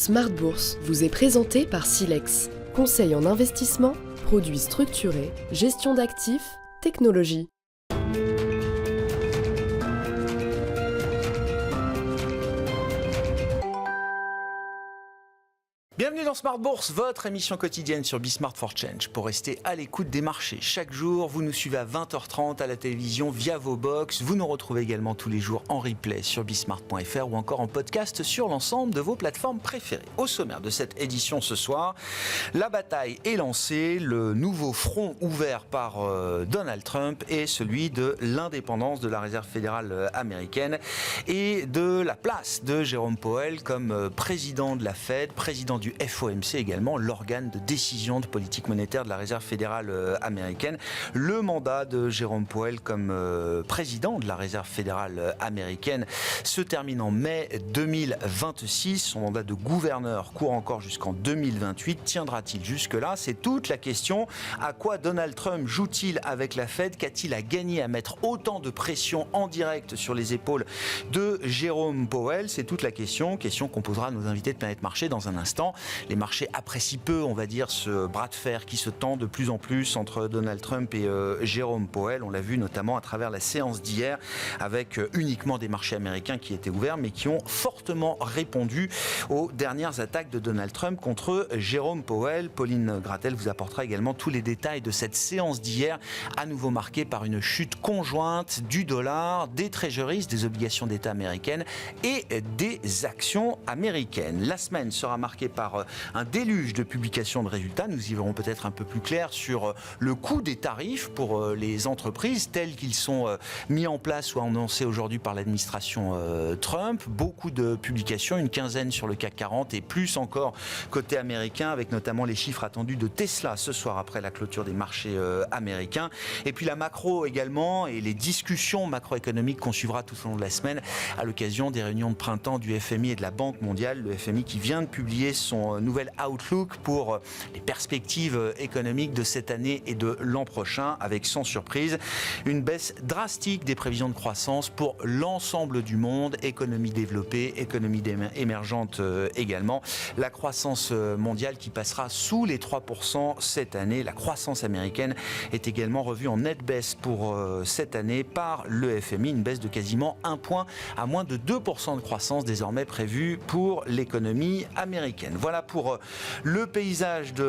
Smart Bourse vous est présenté par Silex. Conseil en investissement, produits structurés, gestion d'actifs, technologie. Bienvenue dans Smart Bourse, votre émission quotidienne sur Smart for Change. Pour rester à l'écoute des marchés chaque jour, vous nous suivez à 20h30 à la télévision via vos box. Vous nous retrouvez également tous les jours en replay sur bismart.fr ou encore en podcast sur l'ensemble de vos plateformes préférées. Au sommaire de cette édition ce soir, la bataille est lancée, le nouveau front ouvert par Donald Trump est celui de l'indépendance de la Réserve fédérale américaine et de la place de Jérôme Powell comme président de la Fed, président du FOMC également, l'organe de décision de politique monétaire de la Réserve fédérale américaine. Le mandat de Jérôme Powell comme président de la Réserve fédérale américaine se termine en mai 2026. Son mandat de gouverneur court encore jusqu'en 2028. Tiendra-t-il jusque-là? C'est toute la question. À quoi Donald Trump joue-t-il avec la Fed? Qu'a-t-il à gagner à mettre autant de pression en direct sur les épaules de Jérôme Powell? C'est toute la question qu'on posera à nos invités de Planète Marché dans un instant. Les marchés apprécient peu, on va dire, ce bras de fer qui se tend de plus en plus entre Donald Trump et Jérôme Powell. On l'a vu notamment à travers la séance d'hier avec uniquement des marchés américains qui étaient ouverts mais qui ont fortement répondu aux dernières attaques de Donald Trump contre Jérôme Powell. Pauline Gratel vous apportera également tous les détails de cette séance d'hier, à nouveau marquée par une chute conjointe du dollar, des treasuries, des obligations d'État américaines et des actions américaines. La semaine sera marquée par un déluge de publications de résultats. Nous y verrons peut-être un peu plus clair sur le coût des tarifs pour les entreprises tels qu'ils sont mis en place ou annoncés aujourd'hui par l'administration Trump. Beaucoup de publications, une quinzaine sur le CAC 40 et plus encore côté américain, avec notamment les chiffres attendus de Tesla ce soir après la clôture des marchés américains. Et puis la macro également et les discussions macroéconomiques qu'on suivra tout au long de la semaine à l'occasion des réunions de printemps du FMI et de la Banque mondiale. Le FMI qui vient de publier son nouvel outlook pour les perspectives économiques de cette année et de l'an prochain, avec sans surprise une baisse drastique des prévisions de croissance pour l'ensemble du monde, économie développée, économie émergente également. La croissance mondiale qui passera sous les 3% cette année. La croissance américaine est également revue en nette baisse pour cette année par le FMI, une baisse de quasiment 1 point à moins de 2% de croissance désormais prévue pour l'économie américaine. Voilà pour le paysage du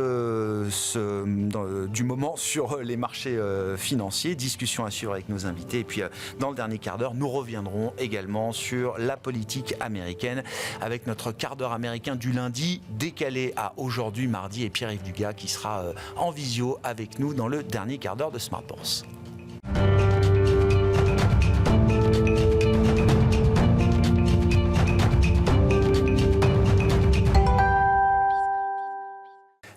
moment sur les marchés financiers. Discussion à suivre avec nos invités. Et puis dans le dernier quart d'heure, nous reviendrons également sur la politique américaine avec notre quart d'heure américain du lundi décalé à aujourd'hui, mardi, et Pierre-Yves Dugas qui sera en visio avec nous dans le dernier quart d'heure de Smart Bourse.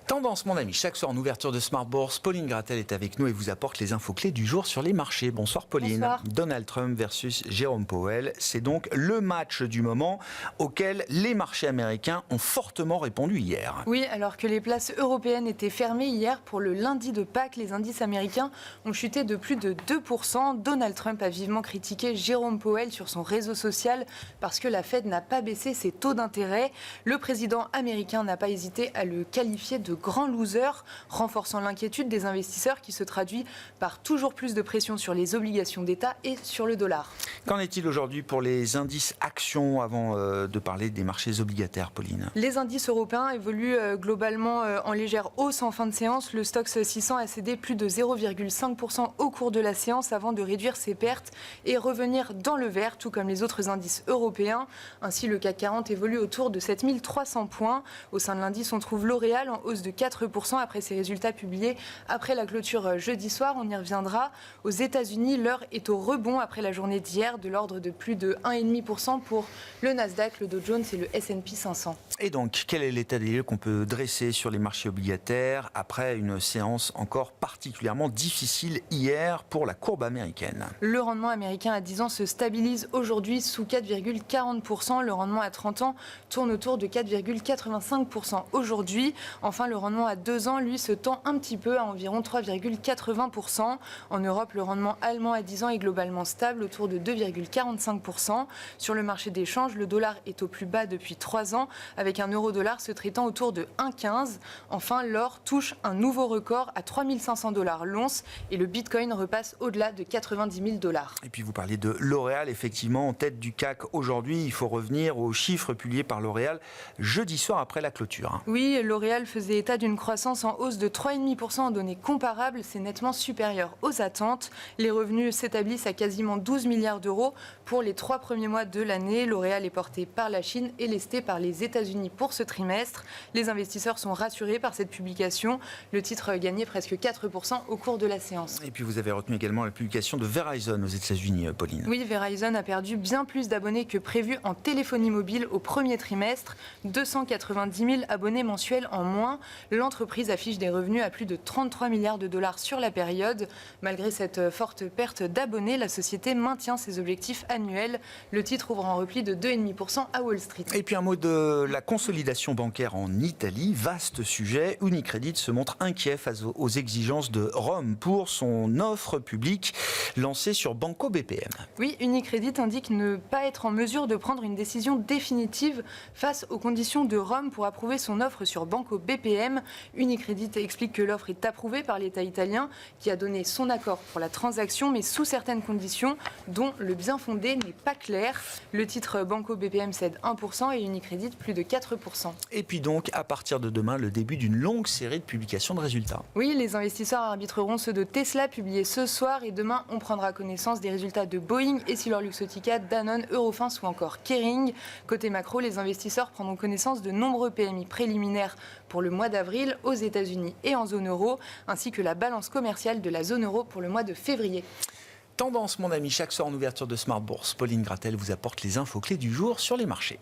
Tendance, mon ami, chaque soir en ouverture de Smart Bourse, Pauline Gratel est avec nous et vous apporte les infos clés du jour sur les marchés. Bonsoir Pauline. Bonsoir. Donald Trump versus Jérôme Powell, c'est donc le match du moment auquel les marchés américains ont fortement répondu hier. Oui, alors que les places européennes étaient fermées hier pour le lundi de Pâques, les indices américains ont chuté de plus de 2%. Donald Trump a vivement critiqué Jérôme Powell sur son réseau social parce que la Fed n'a pas baissé ses taux d'intérêt. Le président américain n'a pas hésité à le qualifier de grand loser, renforçant l'inquiétude des investisseurs qui se traduit par toujours plus de pression sur les obligations d'État et sur le dollar. Qu'en est-il aujourd'hui pour les indices actions avant de parler des marchés obligataires, Pauline? Les indices européens évoluent globalement en légère hausse en fin de séance. Le Stoxx 600 a cédé plus de 0,5% au cours de la séance avant de réduire ses pertes et revenir dans le vert, tout comme les autres indices européens. Ainsi, le CAC 40 évolue autour de 7300 points. Au sein de l'indice, on trouve L'Oréal en hausse de 4% après ses résultats publiés après la clôture jeudi soir. On y reviendra. Aux États-Unis, l'heure est au rebond après la journée d'hier, de l'ordre de plus de 1,5% pour le Nasdaq, le Dow Jones et le S&P 500. Et donc, quel est l'état des lieux qu'on peut dresser sur les marchés obligataires après une séance encore particulièrement difficile hier pour la courbe américaine? Le rendement américain à 10 ans se stabilise aujourd'hui sous 4,40%. Le rendement à 30 ans tourne autour de 4,85% aujourd'hui. Enfin, le rendement rendement à 2 ans, lui, se tend un petit peu à environ 3,80%. En Europe, le rendement allemand à 10 ans est globalement stable, autour de 2,45%. Sur le marché des changes, le dollar est au plus bas depuis 3 ans, avec un euro-dollar se traitant autour de 1,15. Enfin, l'or touche un nouveau record à 3 500 $ l'once et le bitcoin repasse au-delà de 90 000 $. Et puis vous parliez de L'Oréal, effectivement, en tête du CAC aujourd'hui. Il faut revenir aux chiffres publiés par L'Oréal jeudi soir après la clôture. Oui, L'Oréal faisait état d'une croissance en hausse de 3,5% en données comparables. C'est nettement supérieur aux attentes. Les revenus s'établissent à quasiment 12 milliards d'euros pour les 3 premiers mois de l'année. L'Oréal est porté par la Chine et lesté par les États-Unis pour ce trimestre. Les investisseurs sont rassurés par cette publication. Le titre gagnait presque 4% au cours de la séance. Et puis vous avez retenu également la publication de Verizon aux États-Unis, Pauline. Oui, Verizon a perdu bien plus d'abonnés que prévu en téléphonie mobile au premier trimestre. 290 000 abonnés mensuels en moins. L'entreprise affiche des revenus à plus de 33 milliards de dollars sur la période. Malgré cette forte perte d'abonnés, la société maintient ses objectifs annuels. Le titre ouvre en repli de 2,5% à Wall Street. Et puis un mot de la consolidation bancaire en Italie. Vaste sujet. Unicredit se montre inquiet face aux exigences de Rome pour son offre publique lancée sur Banco BPM. Oui, Unicredit indique ne pas être en mesure de prendre une décision définitive face aux conditions de Rome pour approuver son offre sur Banco BPM. Unicredit explique que l'offre est approuvée par l'État italien qui a donné son accord pour la transaction, mais sous certaines conditions dont le bien fondé n'est pas clair. Le titre Banco BPM cède 1% et Unicredit plus de 4%. Et puis donc, à partir de demain, le début d'une longue série de publications de résultats. Oui, les investisseurs arbitreront ceux de Tesla publiés ce soir et demain on prendra connaissance des résultats de Boeing, EssilorLuxottica, Danone, Eurofins ou encore Kering. Côté macro, les investisseurs prendront connaissance de nombreux PMI préliminaires pour le mois d'avril aux États-Unis et en zone euro, ainsi que la balance commerciale de la zone euro pour le mois de février. Tendance, mon ami, chaque soir en ouverture de Smart Bourse, Pauline Gratel vous apporte les infos clés du jour sur les marchés.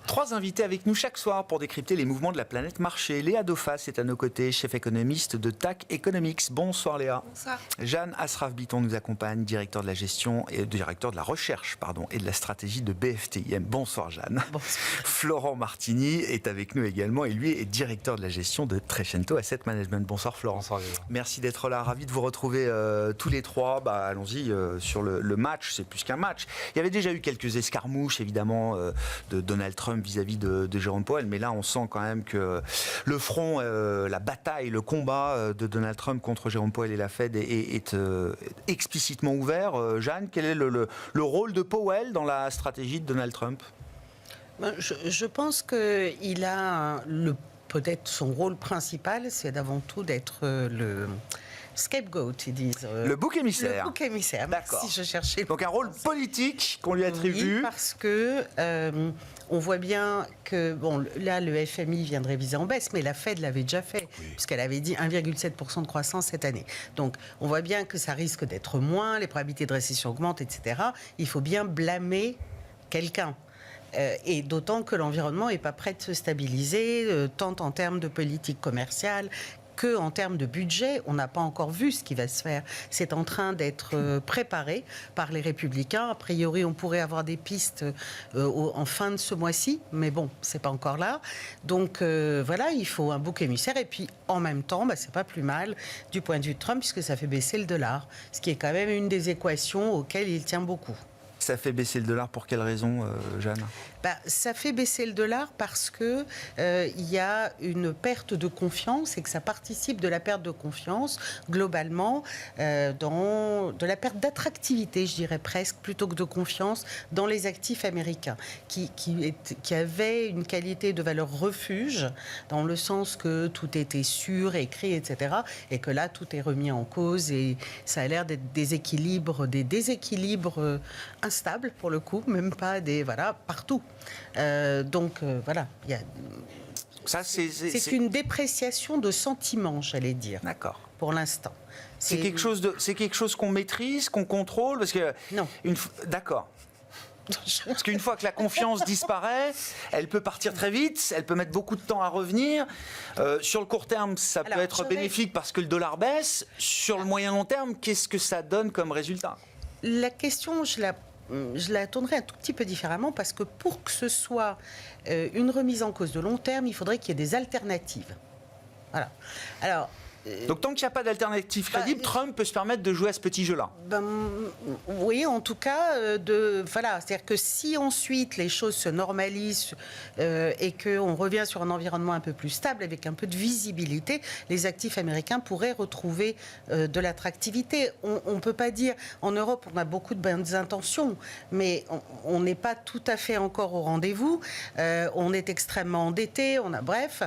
Trois invités avec nous chaque soir pour décrypter les mouvements de la planète marché. Léa Dauphas est à nos côtés, chef économiste de TAC Economics. Bonsoir Léa. Bonsoir. Jeanne Asraf-Biton nous accompagne, directeur de la gestion et directeur de la recherche et de la stratégie de BFTIM. Bonsoir Jeanne. Bonsoir. Florent Martini est avec nous également et lui est directeur de la gestion de Trecento Asset Management. Bonsoir Florent. Bonsoir Léa. Merci d'être là, ravi de vous retrouver tous les trois. Allons-y sur le match, c'est plus qu'un match. Il y avait déjà eu quelques escarmouches évidemment de Donald Trump vis-à-vis de Jérôme Powell, mais là on sent quand même que le front, la bataille, le combat de Donald Trump contre Jérôme Powell et la Fed est explicitement ouvert. Jeanne, quel est le rôle de Powell dans la stratégie de Donald Trump ? Je pense qu'il a peut-être son rôle principal, c'est d'avant tout d'être le scapegoat, ils disent. Le bouc émissaire. Le bouc émissaire, d'accord. Si je cherchais. Donc un rôle politique qu'on lui attribue. Oui, parce que on voit bien que, là, le FMI vient de réviser en baisse, mais la Fed l'avait déjà fait, puisqu'elle avait dit 1,7% de croissance cette année. Donc, on voit bien que ça risque d'être moins, les probabilités de récession augmentent, etc. Il faut bien blâmer quelqu'un. Et d'autant que l'environnement n'est pas prêt de se stabiliser, tant en termes de politique commerciale qu'en termes de budget. On n'a pas encore vu ce qui va se faire. C'est en train d'être préparé par les Républicains. A priori, on pourrait avoir des pistes en fin de ce mois-ci, mais bon, c'est pas encore là. Donc voilà, il faut un bouc émissaire. Et puis, en même temps, c'est pas plus mal du point de vue de Trump, puisque ça fait baisser le dollar, ce qui est quand même une des équations auxquelles il tient beaucoup. Ça fait baisser le dollar pour quelle raison, Jeanne ? Ça fait baisser le dollar parce que il y a une perte de confiance et que ça participe de la perte de confiance globalement, de la perte d'attractivité, je dirais presque, plutôt que de confiance dans les actifs américains qui avaient une qualité de valeur refuge dans le sens que tout était sûr, écrit, etc. Et que là, tout est remis en cause et ça a l'air d'être des déséquilibres instables pour le coup, même pas partout. Donc voilà, c'est une dépréciation de sentiments, j'allais dire. D'accord. Pour l'instant. C'est quelque chose qu'on maîtrise, qu'on contrôle, parce que non. D'accord. Parce qu'une fois que la confiance disparaît, elle peut partir très vite, elle peut mettre beaucoup de temps à revenir. Sur le court terme, ça peut être bénéfique parce que le dollar baisse. Sur le moyen long terme, qu'est-ce que ça donne comme résultat ? La question, je la tournerai un tout petit peu différemment parce que pour que ce soit une remise en cause de long terme, il faudrait qu'il y ait des alternatives. Voilà. Alors, donc tant qu'il n'y a pas d'alternative crédible, Trump peut se permettre de jouer à ce petit jeu-là. Oui, en tout cas, voilà, c'est-à-dire que si ensuite les choses se normalisent et qu'on revient sur un environnement un peu plus stable, avec un peu de visibilité, les actifs américains pourraient retrouver de l'attractivité. On ne peut pas dire, en Europe, on a beaucoup de bonnes intentions, mais on n'est pas tout à fait encore au rendez-vous. On est extrêmement endetté, bref.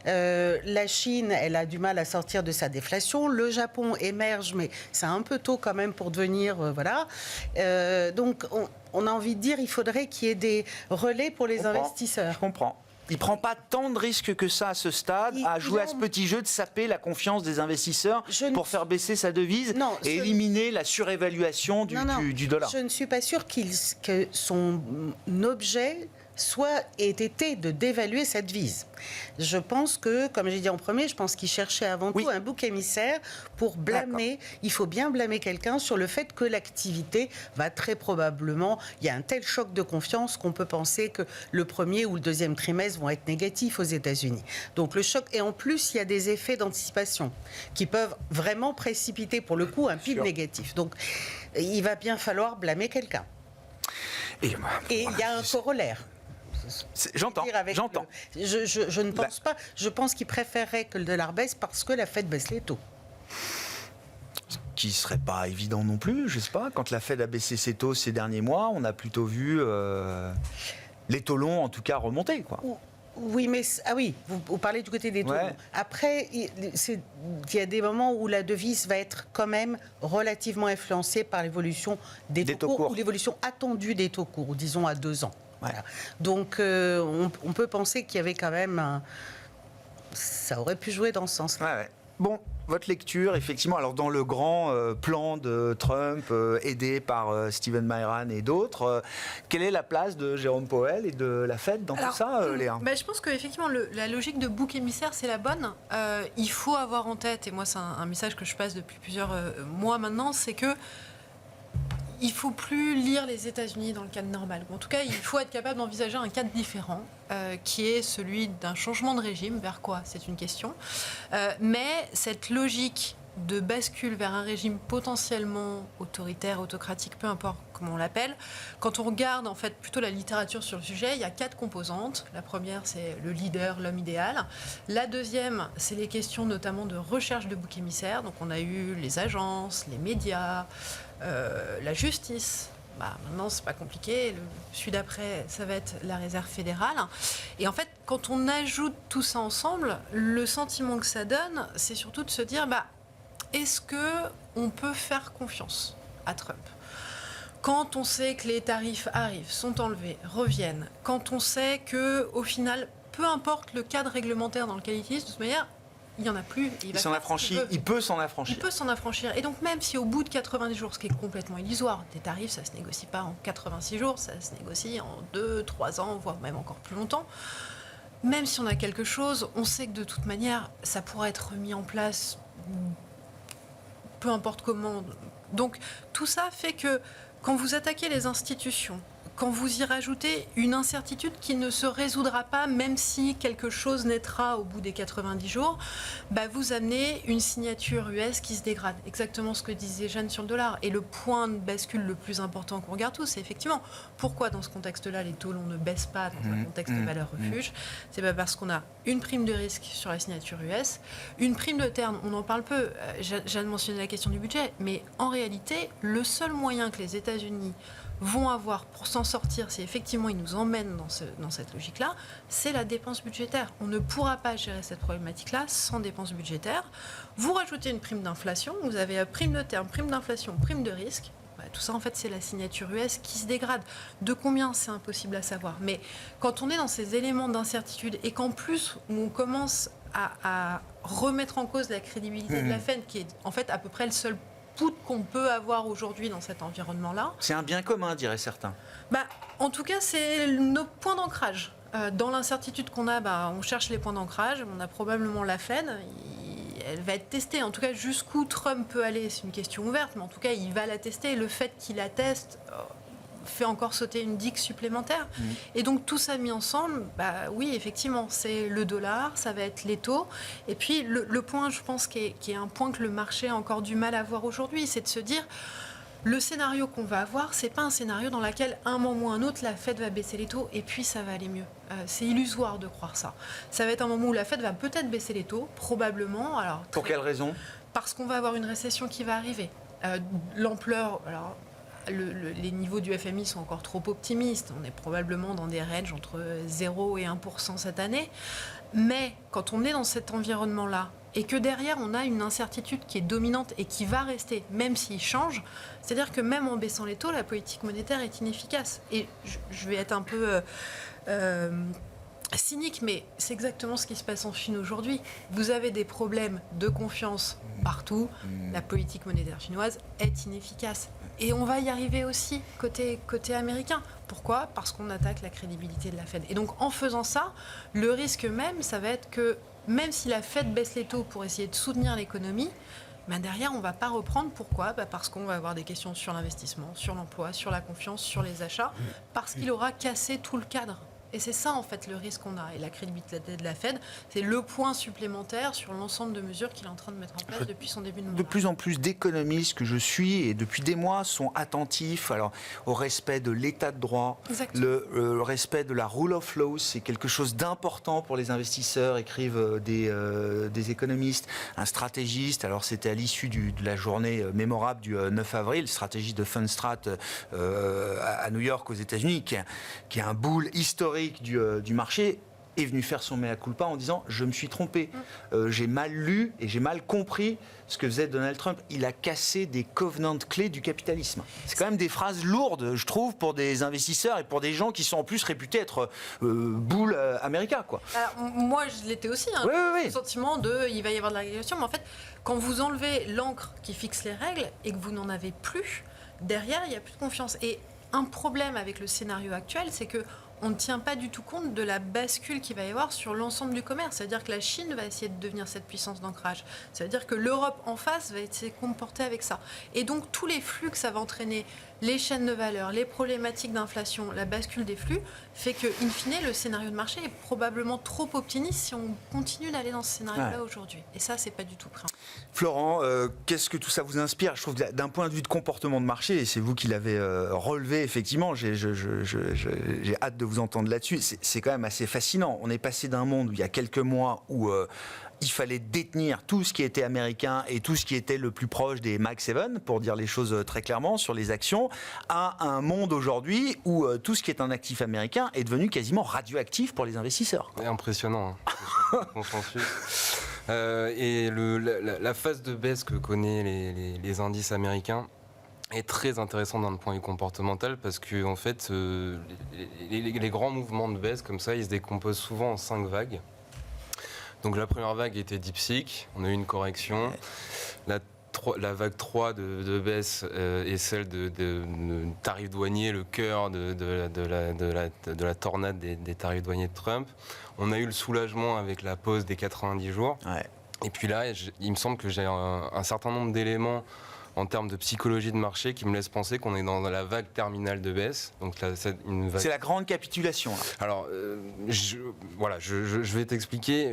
La Chine, elle a du mal à sortir de sa déflation. Le Japon émerge, mais c'est un peu tôt quand même pour devenir... voilà. Donc, on a envie de dire qu'il faudrait qu'il y ait des relais pour les investisseurs. Je comprends. Il ne prend pas tant de risques que ça à ce stade, à jouer à ce petit jeu de saper la confiance des investisseurs pour faire baisser sa devise et éliminer la surévaluation du dollar. Je ne suis pas sûre que son objet ait été de dévaluer cette devise. Je pense que, comme j'ai dit en premier, je pense qu'il cherchait avant tout un bouc émissaire pour blâmer. D'accord. Il faut bien blâmer quelqu'un sur le fait que l'activité va très probablement... Il y a un tel choc de confiance qu'on peut penser que le premier ou le deuxième trimestre vont être négatifs aux États-Unis. Donc le choc... Et en plus, il y a des effets d'anticipation qui peuvent vraiment précipiter, pour le coup, un PIB négatif. Donc il va bien falloir blâmer quelqu'un. Et il y a un corollaire. J'entends. Je ne pense pas. Je pense qu'il préférerait que le dollar baisse parce que la Fed baisse les taux. Ce qui ne serait pas évident non plus, je ne sais pas. Quand la Fed a baissé ses taux ces derniers mois, on a plutôt vu les taux longs, en tout cas, remonter, quoi. Oui, mais vous parlez du côté des taux. Ouais. Après, il y a des moments où la devise va être quand même relativement influencée par l'évolution des taux courts ou l'évolution attendue des taux courts, disons à 2 ans. Voilà. Donc, on peut penser qu'il y avait quand même... ça aurait pu jouer dans ce sens-là. Ouais. Bon, votre lecture, effectivement, alors dans le grand plan de Trump, aidé par Stephen Mayran et d'autres, quelle est la place de Jérôme Powell et de la Fed dans tout ça, Léa ? Je pense qu'effectivement, la logique de bouc émissaire, c'est la bonne. Il faut avoir en tête, et moi c'est un message que je passe depuis plusieurs mois maintenant, c'est que il ne faut plus lire les États-Unis dans le cadre normal. En tout cas, il faut être capable d'envisager un cadre différent, qui est celui d'un changement de régime. Vers quoi ? C'est une question. Mais cette logique de bascule vers un régime potentiellement autoritaire, autocratique, peu importe comment on l'appelle, quand on regarde en fait plutôt la littérature sur le sujet, il y a 4 composantes. La première, c'est le leader, l'homme idéal. La deuxième, c'est les questions notamment de recherche de boucs émissaires. Donc on a eu les agences, les médias, la justice. Maintenant, c'est pas compliqué. Celui d'après, ça va être la réserve fédérale. Et en fait, quand on ajoute tout ça ensemble, le sentiment que ça donne, c'est surtout de se dire, est-ce qu'on peut faire confiance à Trump ? Quand on sait que les tarifs arrivent, sont enlevés, reviennent, quand on sait qu'au final, peu importe le cadre réglementaire dans lequel il utilise, de toute manière, il n'y en a plus. Il peut s'en affranchir. Et donc même si au bout de 90 jours, ce qui est complètement illusoire, des tarifs, ça ne se négocie pas en 86 jours, ça se négocie en 2, 3 ans, voire même encore plus longtemps. Même si on a quelque chose, on sait que de toute manière, ça pourra être remis en place peu importe comment. Donc tout ça fait que quand vous attaquez les institutions, quand vous y rajoutez une incertitude qui ne se résoudra pas, même si quelque chose naîtra au bout des 90 jours, vous amenez une signature US qui se dégrade. Exactement ce que disait Jeanne sur le dollar. Et le point de bascule le plus important qu'on regarde tous, c'est effectivement pourquoi dans ce contexte-là, les taux longs ne baissent pas dans un contexte de valeur refuge. C'est pas parce qu'on a une prime de risque sur la signature US, une prime de terme, on en parle peu. Jeanne mentionnait la question du budget, mais en réalité, le seul moyen que les États-Unis vont avoir pour s'en sortir, si effectivement ils nous emmènent dans cette logique-là, c'est la dépense budgétaire. On ne pourra pas gérer cette problématique-là sans dépense budgétaire. Vous rajoutez une prime d'inflation, vous avez prime de terme, prime d'inflation, prime de risque. Tout ça, en fait, c'est la signature US qui se dégrade. De combien, c'est impossible à savoir. Mais quand on est dans ces éléments d'incertitude et qu'en plus, on commence à remettre en cause la crédibilité de la Fed, qui est en fait à peu près le seul output qu'on peut avoir aujourd'hui dans cet environnement-là. C'est un bien commun, diraient certains. En tout cas, c'est nos points d'ancrage. Dans l'incertitude qu'on a, on cherche les points d'ancrage. On a probablement la Fed. Elle va être testée. En tout cas, jusqu'où Trump peut aller, c'est une question ouverte. Mais en tout cas, il va la tester. Et le fait qu'il la teste fait encore sauter une digue supplémentaire. Et donc, tout ça mis ensemble, oui, effectivement, c'est le dollar, ça va être les taux. Et puis, le point, je pense, qui est un point que le marché a encore du mal à voir aujourd'hui, c'est de se dire... Le scénario qu'on va avoir, c'est pas un scénario dans lequel, un moment ou un autre, la Fed va baisser les taux et puis ça va aller mieux. C'est illusoire de croire ça. Ça va être un moment où la Fed va peut-être baisser les taux, probablement. Alors, Pour quelle raison ? Parce qu'on va avoir une récession qui va arriver. L'ampleur... Alors, les niveaux du FMI sont encore trop optimistes. On est probablement dans des ranges entre 0 et 1% cette année. Mais quand on est dans cet environnement-là, et que derrière, on a une incertitude qui est dominante et qui va rester, même s'il change, c'est-à-dire que même en baissant les taux, la politique monétaire est inefficace. Et je vais être un peu cynique, mais c'est exactement ce qui se passe en Chine aujourd'hui. Vous avez des problèmes de confiance partout. La politique monétaire chinoise est inefficace. Et on va y arriver aussi côté américain. Pourquoi ? Parce qu'on attaque la crédibilité de la Fed. Et donc, en faisant ça, le risque même, ça va être que même si la Fed baisse les taux pour essayer de soutenir l'économie, derrière, on ne va pas reprendre. Pourquoi ? Parce qu'on va avoir des questions sur l'investissement, sur l'emploi, sur la confiance, sur les achats, parce qu'il aura cassé tout le cadre. Et c'est ça, en fait, le risque qu'on a. Et la crédibilité de la Fed, c'est le point supplémentaire sur l'ensemble de mesures qu'il est en train de mettre en place depuis son début de mandat. De plus en plus d'économistes que je suis, et depuis des mois, sont attentifs au respect de l'état de droit, le respect de la rule of law. C'est quelque chose d'important pour les investisseurs, écrivent des économistes. Un stratégiste, alors c'était à l'issue de la journée mémorable du 9 avril, stratégiste de Fundstrat à New York, aux États-Unis, qui est un bull historique du marché, est venu faire son mea culpa en disant « je me suis trompé, j'ai mal lu et j'ai mal compris ce que faisait Donald Trump. Il a cassé des covenants clés du capitalisme ». C'est quand même des phrases lourdes, je trouve, pour des investisseurs et pour des gens qui sont en plus réputés être bulls américains, quoi. Alors, moi, je l'étais aussi, le sentiment il va y avoir de la régulation, mais en fait, quand vous enlevez l'encre qui fixe les règles et que vous n'en avez plus, derrière, il n'y a plus de confiance. Et un problème avec le scénario actuel, c'est que on ne tient pas du tout compte de la bascule qu'il va y avoir sur l'ensemble du commerce. C'est-à-dire que la Chine va essayer de devenir cette puissance d'ancrage. C'est-à-dire que l'Europe en face va essayer de se comporter avec ça. Et donc tous les flux que ça va entraîner, les chaînes de valeur, les problématiques d'inflation, la bascule des flux, fait que, in fine, le scénario de marché est probablement trop optimiste si on continue d'aller dans ce scénario-là aujourd'hui. Et ça, c'est pas du tout craint. Florent, qu'est-ce que tout ça vous inspire ? Je trouve que d'un point de vue de comportement de marché, et c'est vous qui l'avez relevé, effectivement, j'ai hâte de vous entendre là-dessus, c'est quand même assez fascinant. On est passé d'un monde où il y a quelques mois où il fallait détenir tout ce qui était américain et tout ce qui était le plus proche des Mag 7, pour dire les choses très clairement sur les actions, à un monde aujourd'hui où tout ce qui est un actif américain est devenu quasiment radioactif pour les investisseurs. Impressionnant, consensus. Et la phase de baisse que connaissent les indices américains est très intéressant d'un point de vue comportemental parce que en fait, les grands mouvements de baisse comme ça, ils se décomposent souvent en 5 vagues. Donc la première vague était DeepSeek, on a eu une correction. La vague 3 de baisse est celle de tarifs douaniers, le cœur de la tornade des tarifs douaniers de Trump. On a eu le soulagement avec la pause des 90 jours. Ouais. Et puis là, il me semble que j'ai un certain nombre d'éléments en termes de psychologie de marché qui me laisse penser qu'on est dans la vague terminale de baisse. Donc là, c'est la grande capitulation. Là. Alors, je vais t'expliquer.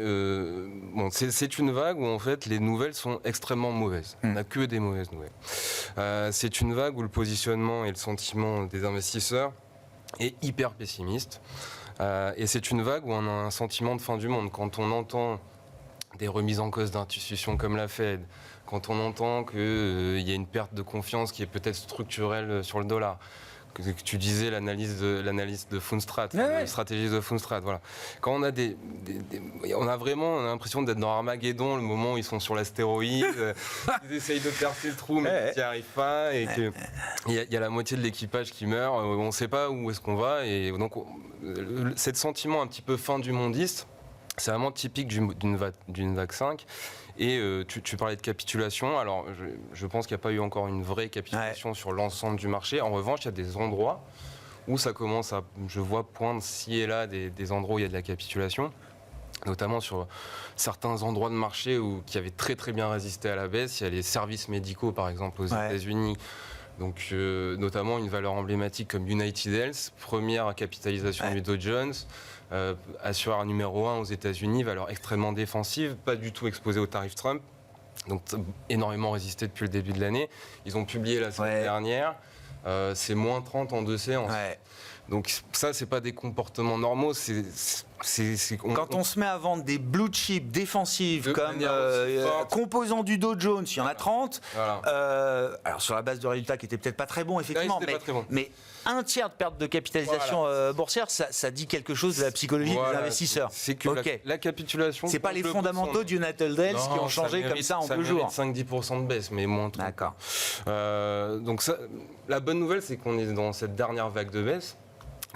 C'est une vague où en fait les nouvelles sont extrêmement mauvaises. On n'a que des mauvaises nouvelles. C'est une vague où le positionnement et le sentiment des investisseurs est hyper pessimiste. Et c'est une vague où on a un sentiment de fin du monde. Quand on entend des remises en cause d'institutions comme la Fed, quand on entend qu'il y a une perte de confiance qui est peut-être structurelle sur le dollar, que tu disais l'analyse de Fundstrat, la stratégie de Fundstrat, voilà. Quand on a on a vraiment l'impression d'être dans Armageddon, le moment où ils sont sur l'astéroïde, ils essayent de percer le trou mais ils n'y arrivent pas, et qu'il y a la moitié de l'équipage qui meurt, on ne sait pas où est-ce qu'on va, et donc ce sentiment un petit peu fin du mondiste C'est vraiment typique d'une vague 5. Et tu parlais de capitulation. Alors, je pense qu'il n'y a pas eu encore une vraie capitulation sur l'ensemble du marché. En revanche, il y a des endroits où ça commence à, je vois poindre ci et là des endroits où il y a de la capitulation, notamment sur certains endroits de marché qui avaient très très bien résisté à la baisse. Il y a les services médicaux, par exemple, aux États-Unis. Donc, notamment une valeur emblématique comme United Health, première capitalisation du Dow Jones, assureur numéro 1 aux États-Unis, valeur extrêmement défensive, pas du tout exposée aux tarifs Trump, donc énormément résisté depuis le début de l'année. Ils ont publié la semaine dernière, c'est moins 30 en 2 séances. Donc ça, c'est pas des comportements normaux. Quand on se met à vendre des blue chips défensives comme composants du Dow Jones, il y en a 30. Voilà. Alors sur la base de résultats qui étaient peut-être pas très bons, effectivement, mais un tiers de perte de capitalisation boursière, ça dit quelque chose de la psychologie des investisseurs. C'est que la capitulation. C'est pas les fondamentaux du United Health qui ont changé comme ça en 2 jours. 5-10% de baisse, mais moins. D'accord. Donc ça, la bonne nouvelle, c'est qu'on est dans cette dernière vague de baisse.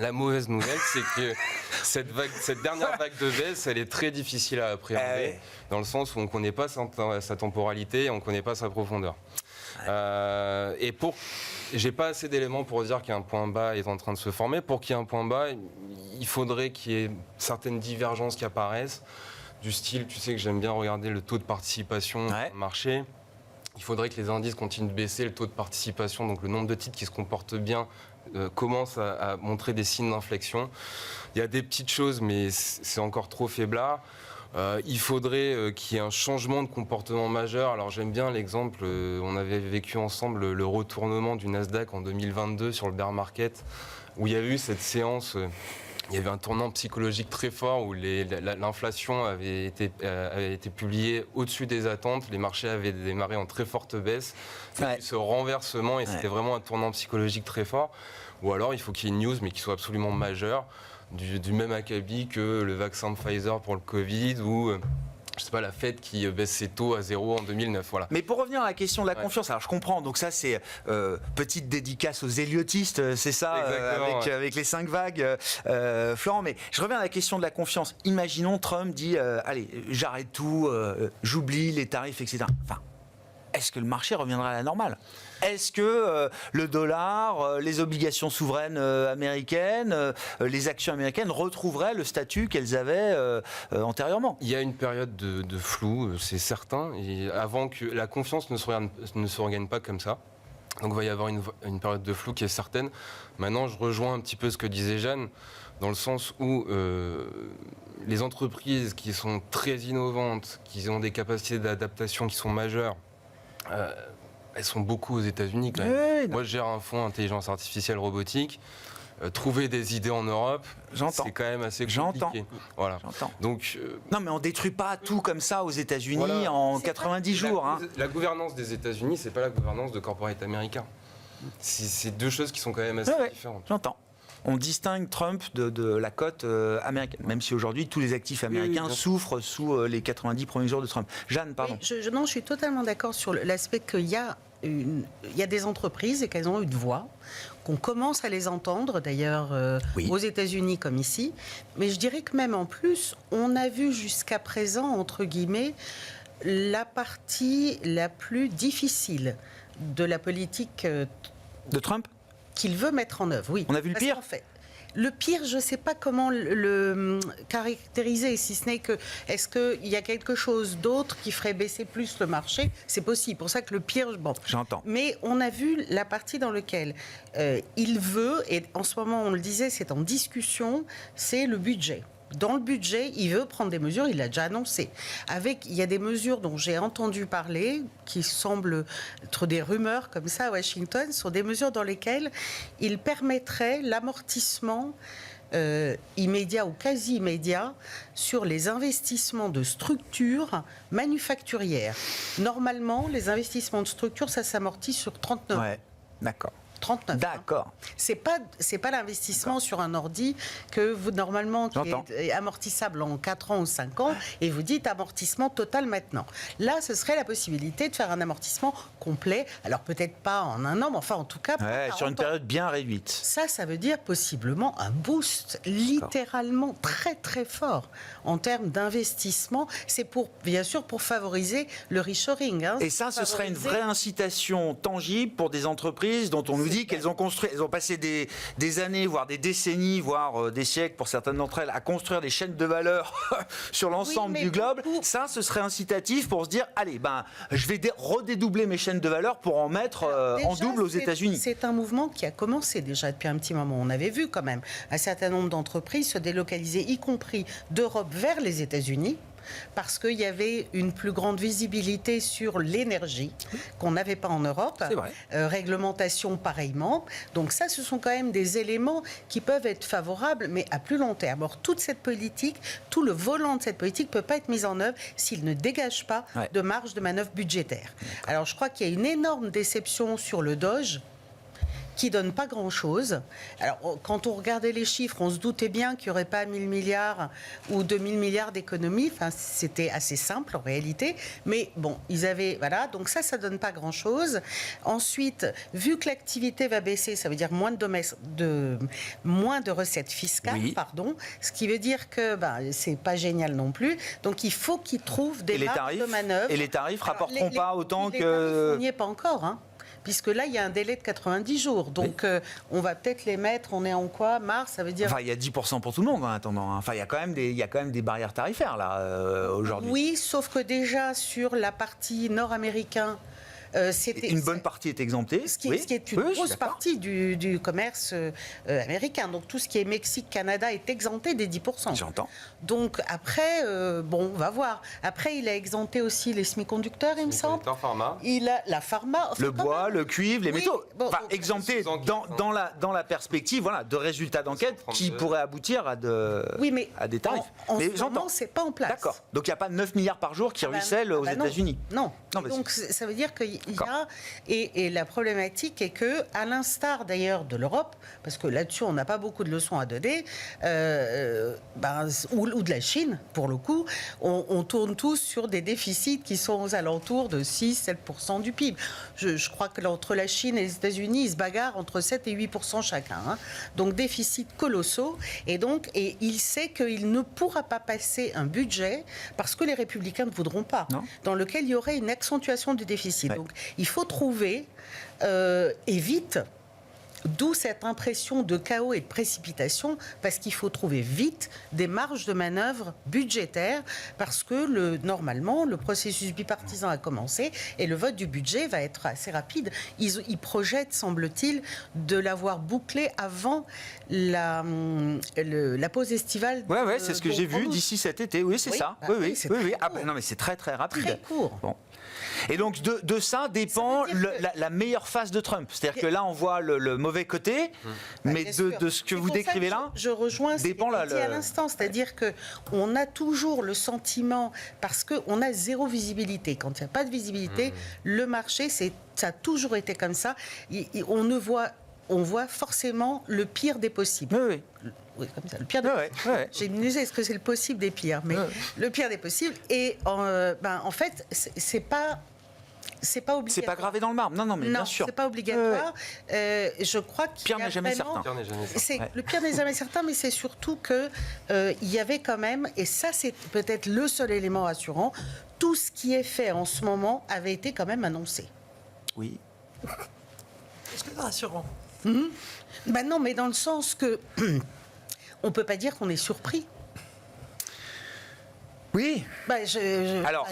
La mauvaise nouvelle, c'est que cette dernière vague de baisse, elle est très difficile à appréhender, dans le sens où on ne connaît pas sa temporalité et on ne connaît pas sa profondeur. J'ai pas assez d'éléments pour dire qu'un point bas est en train de se former. Pour qu'il y ait un point bas, il faudrait qu'il y ait certaines divergences qui apparaissent, du style, tu sais que j'aime bien regarder le taux de participation dans le marché. Il faudrait que les indices continuent de baisser, le taux de participation, donc le nombre de titres qui se comportent bien, commence à montrer des signes d'inflexion. Il y a des petites choses, mais c'est encore trop faiblard. Il faudrait qu'il y ait un changement de comportement majeur. Alors j'aime bien l'exemple, on avait vécu ensemble le retournement du Nasdaq en 2022 sur le bear market, où il y a eu cette séance... Il y avait un tournant psychologique très fort où l'inflation avait été publiée au-dessus des attentes. Les marchés avaient démarré en très forte baisse. Ce renversement, et c'était vraiment un tournant psychologique très fort. Ou alors, il faut qu'il y ait une news, mais qui soit absolument majeure, du même acabit que le vaccin de Pfizer pour le Covid ou... je sais pas, la Fed qui baisse ses taux à 0 en 2009. Voilà. Mais pour revenir à la question de la confiance, alors je comprends, donc ça c'est petite dédicace aux éliotistes, c'est ça, avec les 5 vagues, Florent, mais je reviens à la question de la confiance. Imaginons Trump dit, allez, j'arrête tout, j'oublie les tarifs, etc. Enfin, est-ce que le marché reviendra à la normale ? Est-ce que le dollar, les obligations souveraines américaines, les actions américaines retrouveraient le statut qu'elles avaient antérieurement ? Il y a une période de flou, c'est certain, et avant que la confiance ne se regagne pas comme ça. Donc il va y avoir une période de flou qui est certaine. Maintenant, je rejoins un petit peu ce que disait Jeanne, dans le sens où les entreprises qui sont très innovantes, qui ont des capacités d'adaptation qui sont majeures, elles sont beaucoup aux États-Unis quand même. Moi, je gère un fonds intelligence artificielle robotique. Trouver des idées en Europe, c'est quand même assez compliqué. Voilà. Donc, non, mais on détruit pas tout comme ça aux États-Unis en 90 jours. La gouvernance des États-Unis, c'est pas la gouvernance de corporate américain. C'est deux choses qui sont quand même assez différentes. J'entends. On distingue Trump de la cote américaine, même si aujourd'hui tous les actifs américains souffrent sous les 90 premiers jours de Trump. Jeanne, pardon. Je suis totalement d'accord sur l'aspect qu'il y a des entreprises et qu'elles ont une voix, qu'on commence à les entendre, d'ailleurs aux États-Unis comme ici. Mais je dirais que même en plus, on a vu jusqu'à présent, entre guillemets, la partie la plus difficile de la politique de Trump qu'il veut mettre en œuvre. Oui. On a vu le pire ? Le pire, je ne sais pas comment le caractériser, si ce n'est que, est-ce qu'il y a quelque chose d'autre qui ferait baisser plus le marché ? C'est possible. Pour ça que le pire, bon. J'entends. Mais on a vu la partie dans laquelle il veut, et en ce moment on le disait, c'est en discussion, c'est le budget. Dans le budget, il veut prendre des mesures, il l'a déjà annoncé. Il y a des mesures dont j'ai entendu parler, qui semblent être des rumeurs comme ça à Washington, sont des mesures dans lesquelles il permettrait l'amortissement immédiat ou quasi immédiat sur les investissements de structures manufacturières. Normalement, les investissements de structures, ça s'amortit sur 39 ans. D'accord. 39. D'accord. C'est pas l'investissement sur un ordi que vous normalement qui est amortissable en 4 ans ou 5 ans et vous dites amortissement total maintenant. Là, ce serait la possibilité de faire un amortissement complet. Alors peut-être pas en un an, mais enfin en tout cas sur une période bien réduite. Ça veut dire possiblement un boost littéralement très très fort en termes d'investissement. C'est bien sûr pour favoriser le reshoring. Et ça, ce serait une vraie incitation tangible pour des entreprises dont on nous dit qu'elles ont construit, elles ont passé des années, voire des décennies, voire des siècles pour certaines d'entre elles, à construire des chaînes de valeur sur l'ensemble du globe. Ça, ce serait incitatif pour se dire, allez, je vais redédoubler mes chaînes de valeur pour en mettre en double aux États-Unis. C'est un mouvement qui a commencé déjà depuis un petit moment. On avait vu quand même un certain nombre d'entreprises se délocaliser, y compris d'Europe vers les États-Unis, parce qu'il y avait une plus grande visibilité sur l'énergie qu'on n'avait pas en Europe. C'est vrai. Réglementation pareillement. Donc ça, ce sont quand même des éléments qui peuvent être favorables, mais à plus long terme. Or, toute cette politique, tout le volant de cette politique ne peut pas être mis en œuvre s'il ne dégage pas de marge de manœuvre budgétaire. Alors, je crois qu'il y a une énorme déception sur le Doge, qui donne pas grand-chose. Alors, quand on regardait les chiffres, on se doutait bien qu'il n'y aurait pas 1000 milliards ou 2000 milliards d'économies. Enfin, c'était assez simple en réalité. Mais bon, ils avaient... Voilà, donc ça donne pas grand-chose. Ensuite, vu que l'activité va baisser, ça veut dire moins de recettes fiscales, ce qui veut dire que c'est pas génial non plus. Donc, il faut qu'ils trouvent des marges de manœuvre. Et les tarifs rapporteront pas autant les que... tarifs, on n'y est pas encore, puisque là, il y a un délai de 90 jours. Donc, on va peut-être les mettre, on est en quoi ? Mars, ça veut dire... Enfin, il y a 10% pour tout le monde en attendant. Enfin, il y a quand même des barrières tarifaires, là, aujourd'hui. Oui, sauf que déjà, sur la partie nord-américaine, une bonne partie est exemptée. Ce qui est une grosse partie du commerce américain. Donc tout ce qui est Mexique, Canada est exempté des 10%. J'entends. Donc après, on va voir. Après, il a exempté aussi les semi-conducteurs, il me semble. Il a la pharma. Le bois, le cuivre, les métaux. Exempté dans la perspective de résultats d'enquête qui pourraient aboutir à des tarifs. Mais j'entends. C'est pas en place. D'accord. Donc il n'y a pas 9 milliards par jour qui ruissellent aux États-Unis. Non. Donc ça veut dire qu'il y a... Et la problématique est que, à l'instar d'ailleurs de l'Europe, parce que là-dessus on n'a pas beaucoup de leçons à donner, ou de la Chine, pour le coup, on tourne tous sur des déficits qui sont aux alentours de 6-7% du PIB. Je crois que entre la Chine et les États-Unis, ils se bagarrent entre 7 et 8% chacun. Donc déficits colossaux. Et il sait qu'il ne pourra pas passer un budget, parce que les républicains ne voudront pas, dans lequel il y aurait une accentuation du déficit. Donc il faut trouver, et vite, d'où cette impression de chaos et de précipitation, parce qu'il faut trouver vite des marges de manœuvre budgétaires, parce que normalement, le processus bipartisan a commencé et le vote du budget va être assez rapide. Ils projettent, semble-t-il, de l'avoir bouclé avant la pause estivale. Oui, c'est ce que j'ai vu d'ici cet été. Oui, c'est ça. Oui. Non, mais c'est très, très rapide. Très court. Bon. Et donc de ça dépend la meilleure phase de Trump. C'est-à-dire que là on voit le mauvais côté, mais de ce que vous décrivez là, je rejoins ce que vous dit à l'instant, c'est-à-dire que on a toujours le sentiment, parce qu'on a zéro visibilité. Quand il n'y a pas de visibilité, le marché, ça a toujours été comme ça. On voit forcément le pire des possibles. Oui, comme ça, le pire des possibles. J'ai minusé, est-ce que c'est le possible des pires, mais le pire des possibles. Et en fait, c'est pas obligatoire. C'est pas gravé dans le marbre. Non, mais bien sûr. C'est pas obligatoire. Je crois qu'il pire n'est jamais certain. Le pire n'est jamais certain, mais c'est surtout que il y avait quand même, et ça c'est peut-être le seul élément rassurant, tout ce qui est fait en ce moment avait été quand même annoncé. Oui. Est-ce que c'est rassurant ? Non, mais dans le sens que on peut pas dire qu'on est surpris. Oui. Alors,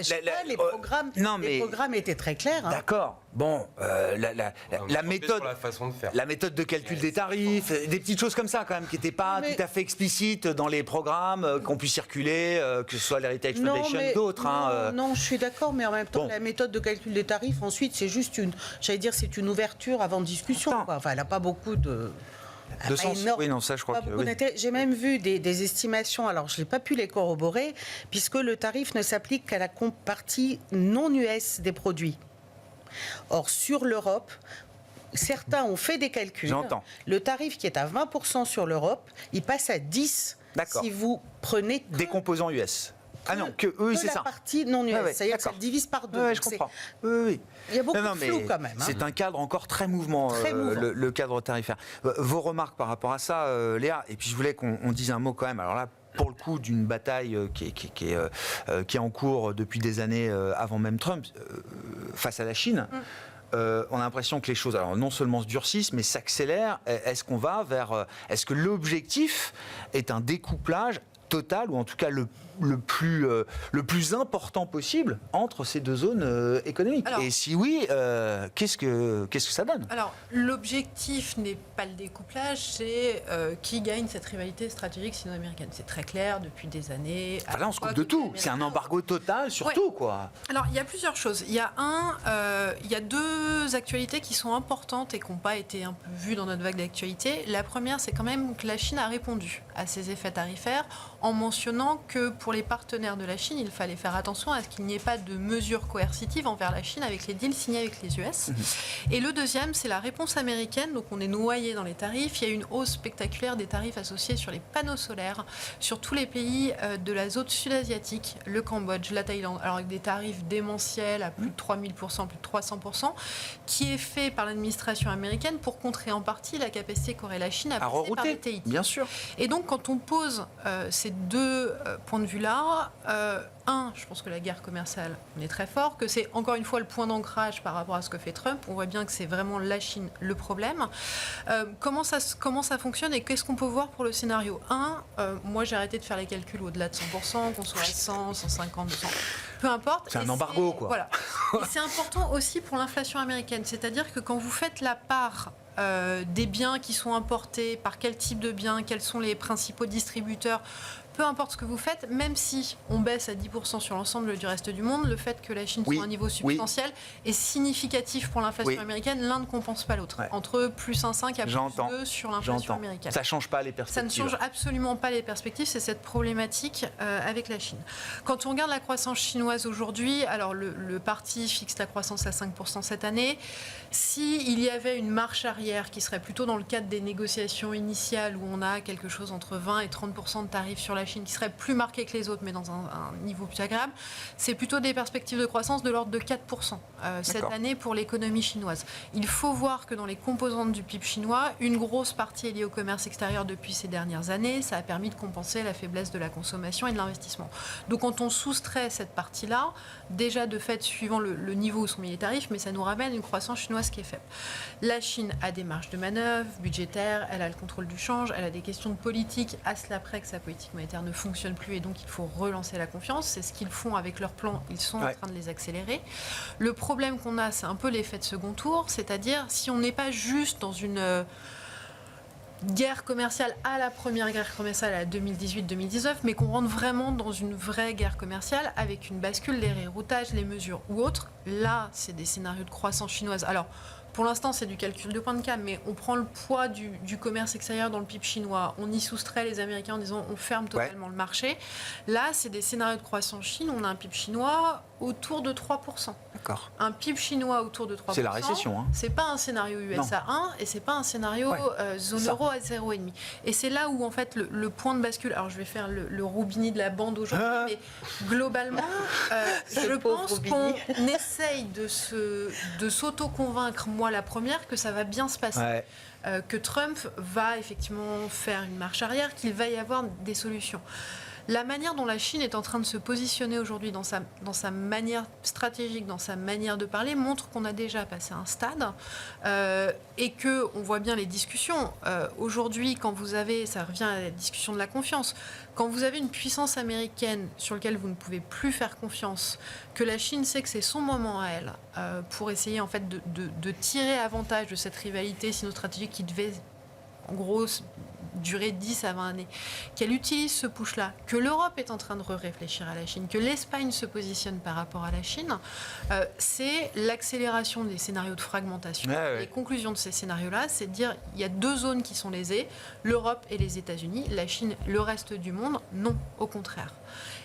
les programmes étaient très clairs. D'accord. Bon, la méthode, sur la façon de faire. La méthode de calcul des tarifs, des petites choses comme ça quand même qui n'étaient pas tout à fait explicites dans les programmes qu'on puisse circuler, que ce soit l'Heritage Foundation ou d'autres. Non, je suis d'accord, mais en même temps, la méthode de calcul des tarifs, ensuite, c'est juste c'est une ouverture avant discussion. Enfin, elle n'a pas beaucoup de sens. Oui, non, ça je crois que J'ai même vu des estimations, alors je n'ai pas pu les corroborer, puisque le tarif ne s'applique qu'à la partie non US des produits. Or, sur l'Europe, certains ont fait des calculs. J'entends. Le tarif qui est à 20% sur l'Europe, il passe à 10 D'accord. si vous prenez Des composants US. Ah non, que eux, c'est la ça. partie non US. Ouais, C'est-à-dire que ça d'accord. le divise par deux. Ouais, je Donc comprends. Oui. il y a beaucoup Non, de mais flou quand même. c'est un cadre encore très mouvant, Très mouvant. le cadre tarifaire. Vos remarques par rapport à ça, Léa, et puis je voulais qu'on dise un mot quand même. Alors là, pour le coup, d'une bataille qui est en cours depuis des années avant même Trump, face à la Chine. On a l'impression que les choses, alors non seulement se durcissent, mais s'accélèrent. Est-ce qu'on va vers... Est-ce que l'objectif est un découplage total, ou en tout cas le plus important possible entre ces deux zones économiques? Alors, et si oui, qu'est-ce que ça donne? Alors, l'objectif n'est pas le découplage, c'est qui gagne cette rivalité stratégique sino-américaine. C'est très clair depuis des années. Enfin, là, on se coupe de tout. C'est un embargo total sur tout, quoi. Alors, il y a plusieurs choses. Il y a deux actualités qui sont importantes et qui n'ont pas été un peu vues dans notre vague d'actualité. La première, c'est quand même que la Chine a répondu à ces effets tarifaires en mentionnant que pour les partenaires de la Chine, il fallait faire attention à ce qu'il n'y ait pas de mesures coercitives envers la Chine avec les deals signés avec les US. Et le deuxième, c'est la réponse américaine. Donc on est noyé dans les tarifs. Il y a eu une hausse spectaculaire des tarifs associés sur les panneaux solaires, sur tous les pays de la zone sud-asiatique, le Cambodge, la Thaïlande, alors avec des tarifs démentiels à plus de 3000%, plus de 300%, qui est fait par l'administration américaine pour contrer en partie la capacité qu'aurait la Chine à passer par les TIT. Bien sûr. Et donc, quand on pose ces deux points de vue-là, je pense que la guerre commerciale, on est très fort, que c'est encore une fois le point d'ancrage par rapport à ce que fait Trump. On voit bien que c'est vraiment la Chine le problème. Comment ça fonctionne et qu'est-ce qu'on peut voir pour le scénario 1 moi, j'ai arrêté de faire les calculs au-delà de 100%, qu'on soit à 100, 150, 200, peu importe. C'est un embargo, quoi. Voilà. Et c'est important aussi pour l'inflation américaine. C'est-à-dire que quand vous faites la part des biens qui sont importés, par quel type de biens, quels sont les principaux distributeurs, peu importe ce que vous faites, même si on baisse à 10% sur l'ensemble du reste du monde, le fait que la Chine soit à un niveau substantiel est significatif pour l'inflation américaine. L'un ne compense pas l'autre. Ouais. Entre plus 1,5 à plus 2 sur l'inflation américaine. Ça ne change pas les perspectives. Ça ne change absolument pas les perspectives. C'est cette problématique avec la Chine. Quand on regarde la croissance chinoise aujourd'hui, alors le parti fixe la croissance à 5% cette année. S'il y avait une marche arrière qui serait plutôt dans le cadre des négociations initiales où on a quelque chose entre 20 et 30% de tarifs sur la Chine qui serait plus marqué que les autres mais dans un niveau plus agréable, c'est plutôt des perspectives de croissance de l'ordre de 4% cette année pour l'économie chinoise. Il faut voir que dans les composantes du PIB chinois, une grosse partie est liée au commerce extérieur depuis ces dernières années. Ça a permis de compenser la faiblesse de la consommation et de l'investissement. Donc quand on soustrait cette partie-là, déjà de fait suivant le niveau où sont mis les tarifs, mais ça nous ramène une croissance chinoise qui est faible. La Chine a des marges de manœuvre budgétaires, elle a le contrôle du change, elle a des questions de politique à cela près que sa politique monétaire ne fonctionne plus et donc il faut relancer la confiance. C'est ce qu'ils font avec leur plan, ils sont en train de les accélérer. Le problème qu'on a, c'est un peu l'effet de second tour, c'est-à-dire si on n'est pas juste dans une guerre commerciale à la première guerre commerciale à 2018-2019, mais qu'on rentre vraiment dans une vraie guerre commerciale avec une bascule, les réroutages, les mesures ou autres. Là, c'est des scénarios de croissance chinoise. Alors, pour l'instant, c'est du calcul de point de cam, mais on prend le poids du commerce extérieur dans le PIB chinois, on y soustrait les Américains en disant on ferme totalement le marché. Là, c'est des scénarios de croissance Chine, on a un PIB chinois autour de 3%. D'accord. Un PIB chinois autour de 3%. C'est la récession. Hein. C'est pas un scénario USA 1 et c'est pas un scénario zone euro à 0,5. Et c'est là où en fait le point de bascule. Alors je vais faire le Roubini de la bande aujourd'hui, mais globalement, je pense qu'on essaye de s'auto-convaincre, moi la première, que ça va bien se passer. Que Trump va effectivement faire une marche arrière, qu'il va y avoir des solutions. La manière dont la Chine est en train de se positionner aujourd'hui dans sa manière stratégique, dans sa manière de parler, montre qu'on a déjà passé un stade et qu'on voit bien les discussions. Aujourd'hui, quand vous avez, ça revient à la discussion de la confiance, quand vous avez une puissance américaine sur laquelle vous ne pouvez plus faire confiance, que la Chine sait que c'est son moment à elle pour essayer en fait de tirer avantage de cette rivalité sino-stratégique qui devait en gros durer 10 à 20 années, qu'elle utilise ce push-là, que l'Europe est en train de réfléchir à la Chine, que l'Espagne se positionne par rapport à la Chine, c'est l'accélération des scénarios de fragmentation. Les conclusions de ces scénarios-là, c'est de dire il y a deux zones qui sont lésées, l'Europe et les États-Unis, la Chine, le reste du monde, non, au contraire.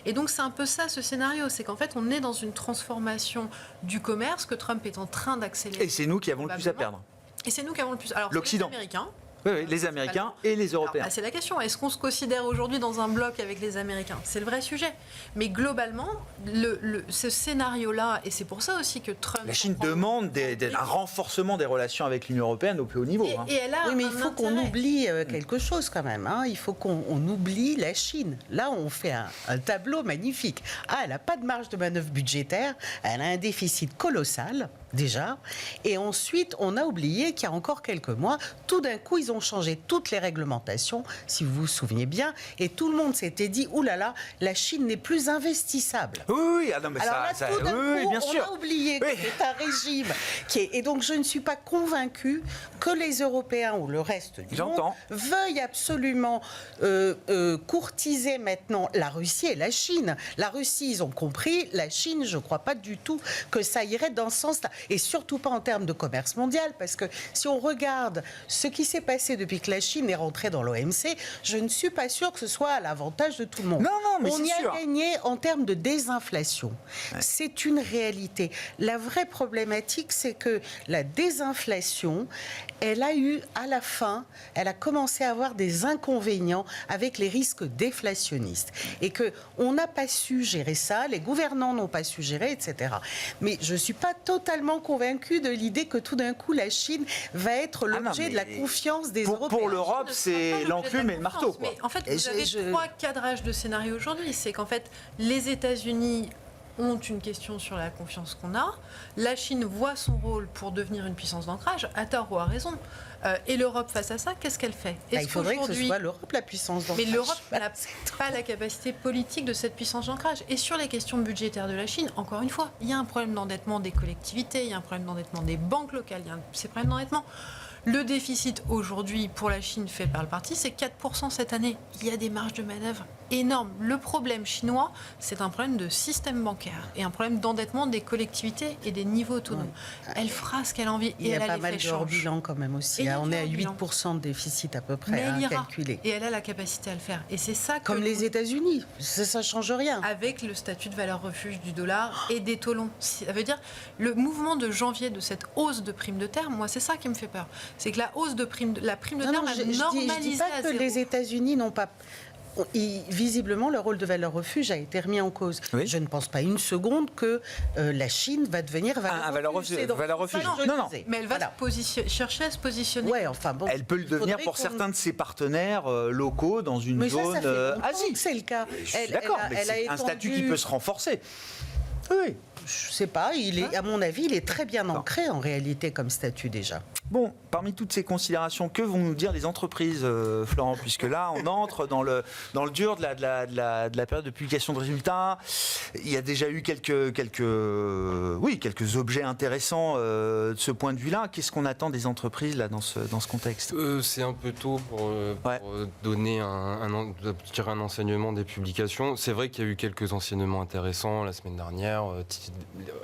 Et donc c'est un peu ça ce scénario, c'est qu'en fait on est dans une transformation du commerce que Trump est en train d'accélérer. Et c'est nous qui avons le plus à perdre. Et c'est nous qui avons le plus. Alors, L'Occident. les Américains. Oui, les Américains et les Européens. Alors, c'est la question. Est-ce qu'on se considère aujourd'hui dans un bloc avec les Américains ? C'est le vrai sujet. Mais globalement, ce scénario-là, et c'est pour ça aussi que Trump... La Chine demande un renforcement des relations avec l'Union européenne au plus haut niveau. Et elle a Oui, mais il un faut qu'on intérêt. oublie quelque chose quand même. Il faut qu'on oublie la Chine. Là, on fait un tableau magnifique. Elle n'a pas de marge de manœuvre budgétaire. Elle a un déficit colossal, déjà. Et ensuite, on a oublié qu'il y a encore quelques mois, tout d'un coup, ils ont changé toutes les réglementations, si vous vous souvenez bien. Et tout le monde s'était dit, oulala, la Chine n'est plus investissable. Oui, non, mais Alors là, tout d'un coup, bien on sûr. a oublié que c'est un régime qui est... Et donc, je ne suis pas convaincue que les Européens ou le reste du monde veuillent absolument courtiser maintenant la Russie et la Chine. La Russie, ils ont compris. La Chine, je ne crois pas du tout que ça irait dans ce sens-là. Et surtout pas en termes de commerce mondial, parce que si on regarde ce qui s'est passé depuis que la Chine est rentrée dans l'OMC, je ne suis pas sûre que ce soit à l'avantage de tout le monde. Non, mais on c'est y sûr. a gagné en termes de désinflation. C'est une réalité. La vraie problématique, c'est que la désinflation, elle a eu, à la fin, elle a commencé à avoir des inconvénients avec les risques déflationnistes. Et qu'on n'a pas su gérer ça, les gouvernants n'ont pas su gérer, etc. Mais je ne suis pas totalement convaincue de l'idée que tout d'un coup, la Chine va être l'objet de la confiance des Européens. Pour l'Europe, c'est l'enclume et le marteau. Mais en fait, vous avez trois cadrages de scénario aujourd'hui. C'est qu'en fait, les États-Unis ont une question sur la confiance qu'on a. La Chine voit son rôle pour devenir une puissance d'ancrage, à tort ou à raison. Et l'Europe, face à ça, qu'est-ce qu'elle fait ? Il faudrait que ce soit l'Europe la puissance d'ancrage. Mais l'Europe n'a pas la capacité politique de cette puissance d'ancrage. Et sur les questions budgétaires de la Chine, encore une fois, il y a un problème d'endettement des collectivités, il y a un problème d'endettement des banques locales, il y a ces problèmes d'endettement. Le déficit aujourd'hui pour la Chine fait par le parti, c'est 4% cette année. Il y a des marges de manœuvre énormes. Le problème chinois, c'est un problème de système bancaire et un problème d'endettement des collectivités et des niveaux autonomes. Elle fera ce qu'elle a envie et elle a les flèches. Il y a pas mal de hors-bilan quand même aussi. On est à 8% de déficit à peu près calculé. Et elle a la capacité à le faire. Et c'est ça que comme les États-Unis, ça ne change rien. Avec le statut de valeur refuge du dollar et des taux longs. Ça veut dire le mouvement de janvier de cette hausse de prime de terre, moi c'est ça qui me fait peur. C'est que la hausse de prime de terre a normalisé je dis pas à que zéro. les États-Unis n'ont pas... Visiblement, le rôle de valeur refuge a été remis en cause. Oui. Je ne pense pas une seconde que la Chine va devenir valeur refuge. Valeur refuge. Non. Mais elle va chercher à se positionner. Ouais, enfin, bon, elle peut le devenir pour certains de ses partenaires locaux dans une zone ça fait longtemps Asie. que c'est le cas. Je suis d'accord, mais c'est un statut qui peut se renforcer. Oui. Je ne sais pas, à mon avis, il est très bien ancré en réalité comme statut déjà. Bon, parmi toutes ces considérations, que vont nous dire les entreprises, Florent, puisque là, on entre dans le dur de la période de publication de résultats. Il y a déjà eu quelques objets intéressants de ce point de vue-là. Qu'est-ce qu'on attend des entreprises là, dans ce contexte ? C'est un peu tôt pour donner tirer un enseignement des publications. C'est vrai qu'il y a eu quelques enseignements intéressants la semaine dernière.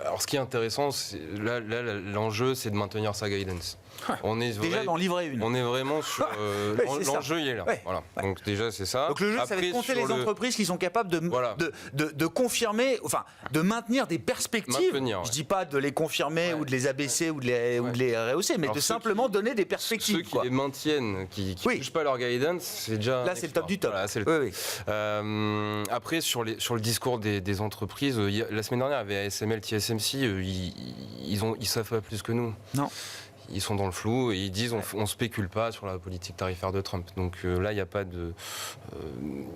Alors, ce qui est intéressant, là, l'enjeu, c'est de maintenir sa guidance. On est déjà dans livret 1. On est vraiment sur l'enjeu, il est là. Ouais. Voilà. Donc déjà, c'est ça. Donc le jeu, ça va être compter les entreprises qui sont capables de confirmer, enfin, de maintenir des perspectives. Je dis pas de les confirmer ou de les abaisser ou de les rehausser, mais de simplement donner des perspectives. Ceux qui les maintiennent, qui ne bougent pas leur guidance, c'est déjà... Là, c'est le top du top. Voilà, c'est le top. Après, sur le discours des entreprises, la semaine dernière, il y avait ASML, TSMC, ils savent pas plus que nous. Non. Ils sont dans le flou et ils disent on spécule pas sur la politique tarifaire de Trump. Donc là, il n'y a pas de,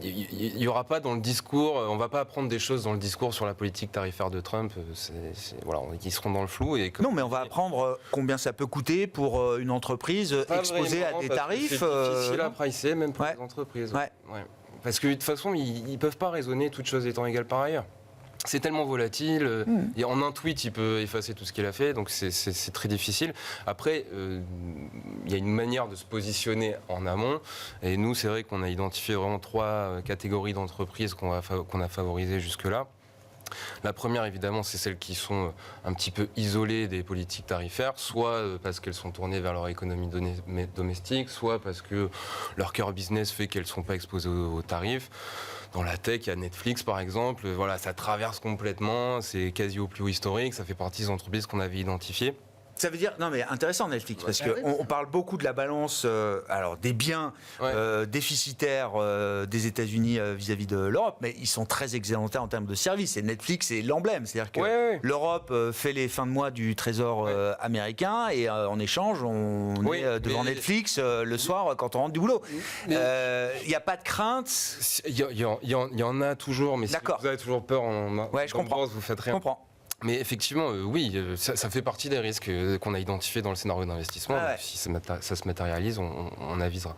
il y aura pas dans le discours, on va pas apprendre des choses dans le discours sur la politique tarifaire de Trump. Voilà, ils seront dans le flou non, mais on va apprendre combien ça peut coûter pour une entreprise exposée à des tarifs. C'est difficile à pricer même pour les entreprises. Ouais. Parce que de toute façon, ils peuvent pas raisonner toutes choses étant égales par ailleurs. C'est tellement volatile, et en un tweet, il peut effacer tout ce qu'il a fait, donc c'est très difficile. Après, il y a une manière de se positionner en amont, et nous, c'est vrai qu'on a identifié vraiment 3 catégories d'entreprises qu'on a favorisées jusque-là. La première, évidemment, c'est celles qui sont un petit peu isolées des politiques tarifaires, soit parce qu'elles sont tournées vers leur économie domestique, soit parce que leur cœur business fait qu'elles ne sont pas exposées aux tarifs. Dans la tech, il y a Netflix, par exemple. Voilà, ça traverse complètement, c'est quasi au plus haut historique, ça fait partie des entreprises qu'on avait identifiées. Ça veut dire, non mais intéressant Netflix, parce Bah qu'on on parle beaucoup de la balance alors des biens déficitaires des États-Unis vis-à-vis de l'Europe, mais ils sont très excédentaires en termes de services. Et Netflix, c'est l'emblème. C'est-à-dire que l'Europe fait les fins de mois du trésor américain et en échange, on est devant Netflix le soir quand on rentre du boulot. Il n'y a pas de crainte. Il y en a toujours, mais si vous avez toujours peur je comprends. vous faites rien. Je comprends. Mais effectivement, oui, ça fait partie des risques qu'on a identifiés dans le scénario d'investissement. Si ça se matérialise, on avisera.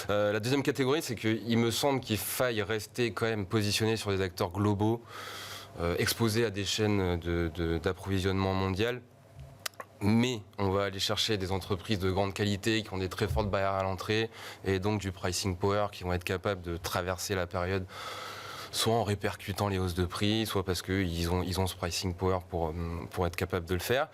La deuxième catégorie, c'est qu'il me semble qu'il faille rester quand même positionné sur des acteurs globaux, exposés à des chaînes d'approvisionnement mondiales. Mais on va aller chercher des entreprises de grande qualité qui ont des très fortes barrières à l'entrée et donc du pricing power qui vont être capables de traverser la période soit en répercutant les hausses de prix, soit parce qu'ils ont ce pricing power pour être capables de le faire.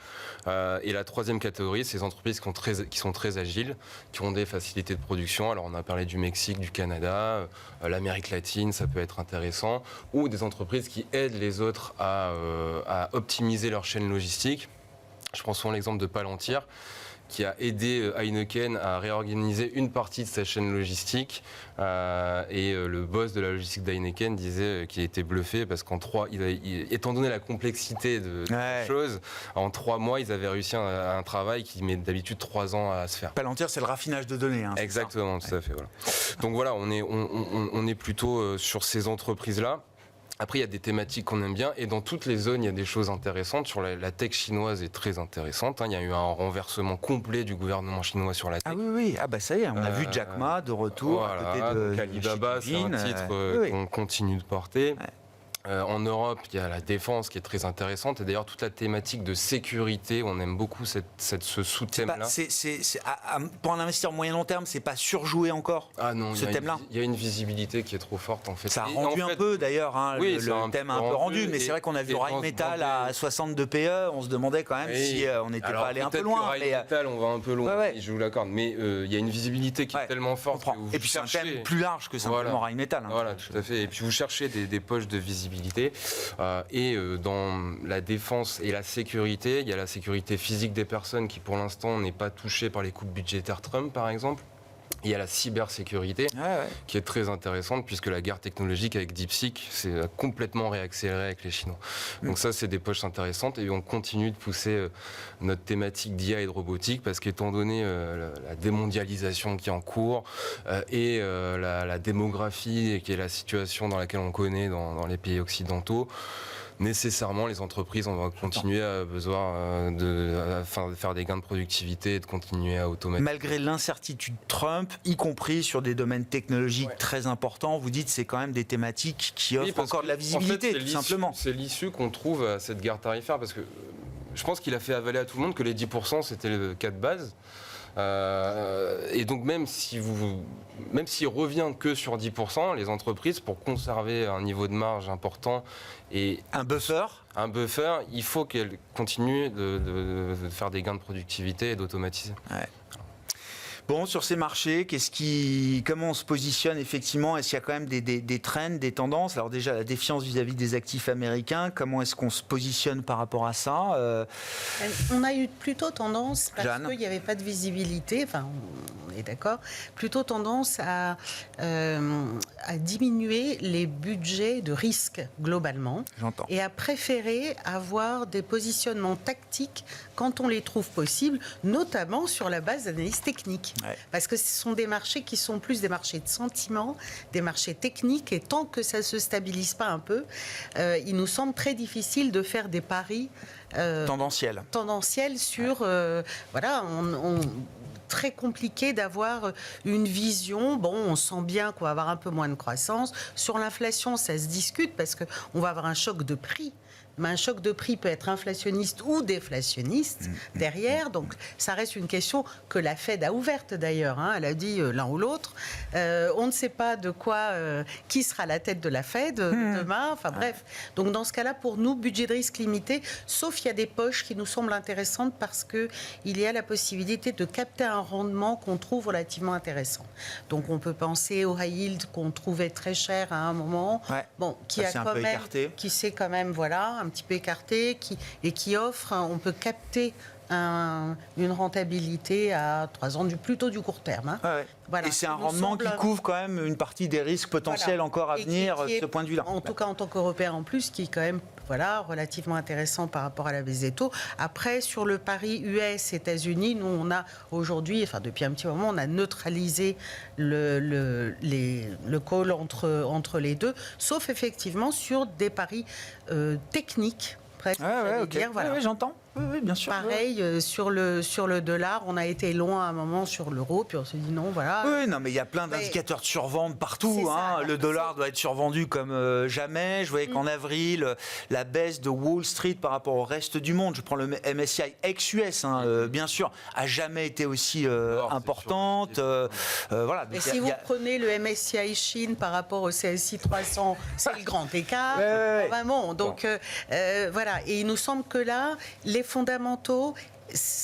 Et la troisième catégorie, c'est les entreprises qui sont très agiles, qui ont des facilités de production. Alors on a parlé du Mexique, du Canada, l'Amérique latine, ça peut être intéressant, ou des entreprises qui aident les autres à optimiser leur chaîne logistique. Je prends souvent l'exemple de Palantir, qui a aidé Heineken à réorganiser une partie de sa chaîne logistique. Et le boss de la logistique d'Heineken disait qu'il était bluffé parce étant donné la complexité de la chose, en 3 mois, ils avaient réussi un travail qui met d'habitude 3 ans à se faire. Palantir, c'est le raffinage de données. Exactement, tout à fait. Voilà. Donc voilà, on est plutôt sur ces entreprises-là. Après, il y a des thématiques qu'on aime bien et dans toutes les zones, il y a des choses intéressantes. Sur la tech chinoise est très intéressante. Il y a eu un renversement complet du gouvernement chinois sur la tech. Ah oui, ah bah ça y est, on a vu Jack Ma de retour à côté de Alibaba, c'est un titre qu'on continue de porter. En Europe, il y a la défense qui est très intéressante et d'ailleurs toute la thématique de sécurité, on aime beaucoup ce sous-thème-là. Pour un investisseur moyen long terme, c'est pas surjoué encore ce thème-là. Il y a une visibilité qui est trop forte en fait. Ça a rendu un peu d'ailleurs, le thème a un peu rendu, mais c'est vrai qu'on a vu Rheinmetall à 62 PE, on se demandait quand même si on n'était pas allé un peu loin. Rheinmetall, on va un peu loin, je vous l'accorde, mais il y a une visibilité qui est tellement forte. Et puis c'est un thème plus large que simplement Rheinmetall. Voilà, tout à fait. Et puis vous cherchez des poches de visibilité. Et dans la défense et la sécurité, il y a la sécurité physique des personnes qui pour l'instant n'est pas touchée par les coupes budgétaires Trump par exemple. Il y a la cybersécurité qui est très intéressante puisque la guerre technologique avec DeepSeek s'est complètement réaccélérée avec les Chinois. Donc ça, c'est des poches intéressantes et on continue de pousser notre thématique d'IA et de robotique parce qu'étant donné la démondialisation qui est en cours et la démographie qui est la situation dans laquelle on connaît dans les pays occidentaux, nécessairement, les entreprises, on va continuer à besoin de faire des gains de productivité et de continuer à automatiser. Malgré l'incertitude Trump, y compris sur des domaines technologiques très importants, vous dites que c'est quand même des thématiques qui offrent encore de la visibilité, tout simplement. C'est l'issue qu'on trouve à cette guerre tarifaire, parce que je pense qu'il a fait avaler à tout le monde que les 10% c'était le cas de base. Et donc même s'il revient que sur 10%, les entreprises, pour conserver un niveau de marge important et un buffer, il faut qu'elles continuent de faire des gains de productivité et d'automatiser. Bon, sur ces marchés, comment on se positionne effectivement? Est-ce qu'il y a quand même des trends, des tendances? Alors déjà, la défiance vis-à-vis des actifs américains, comment est-ce qu'on se positionne par rapport à ça? On a eu plutôt tendance, parce qu'il n'y avait pas de visibilité, enfin on est d'accord, plutôt tendance à diminuer les budgets de risque globalement. J'entends. Et à préférer avoir des positionnements tactiques quand on les trouve possibles, notamment sur la base d'analyse technique. Parce que ce sont des marchés qui sont plus des marchés de sentiment, des marchés techniques, et tant que ça ne se stabilise pas un peu, il nous semble très difficile de faire des paris tendanciels sur... très compliqué d'avoir une vision. Bon, on sent bien qu'on va avoir un peu moins de croissance. Sur l'inflation, ça se discute parce qu'on va avoir un choc de prix. Mais un choc de prix peut être inflationniste ou déflationniste derrière. Donc, ça reste une question que la Fed a ouverte d'ailleurs. Elle a dit l'un ou l'autre. On ne sait pas qui sera la tête de la Fed demain. Enfin bref. Donc, dans ce cas-là, pour nous, budget de risque limité, sauf il y a des poches qui nous semblent intéressantes parce qu'il y a la possibilité de capter un rendement qu'on trouve relativement intéressant. Donc, on peut penser au high yield qu'on trouvait très cher à un moment. Qui s'est quand même, un petit peu écarté et qui offre, on peut capter une rentabilité à 3 ans, plutôt du court terme. Hein. Ouais. Voilà. Et c'est un rendement qui couvre quand même une partie des risques potentiels encore à venir de ce point de vue-là. En tout cas, en tant qu'Européen en plus, qui est quand même relativement intéressant par rapport à la baisse des taux. Après, sur le pari US-États-Unis, nous, on a aujourd'hui, depuis un petit moment, on a neutralisé le call entre les deux, sauf effectivement sur des paris techniques. Presque, okay. Voilà. Oui, j'entends. Oui, bien sûr. Pareil, sur le dollar, on a été loin à un moment sur l'euro, puis on s'est dit non, voilà. Oui, non, mais il y a plein d'indicateurs de survente partout. Hein. Le dollar doit être survendu comme jamais. Je voyais qu'en avril, la baisse de Wall Street par rapport au reste du monde, je prends le MSCI ex-US, bien sûr, a jamais été aussi importante. Voilà. Et si vous prenez le MSCI Chine par rapport au CSI 300, c'est le grand écart. Vraiment. Donc, voilà. Et il nous semble que là, les fondamentaux,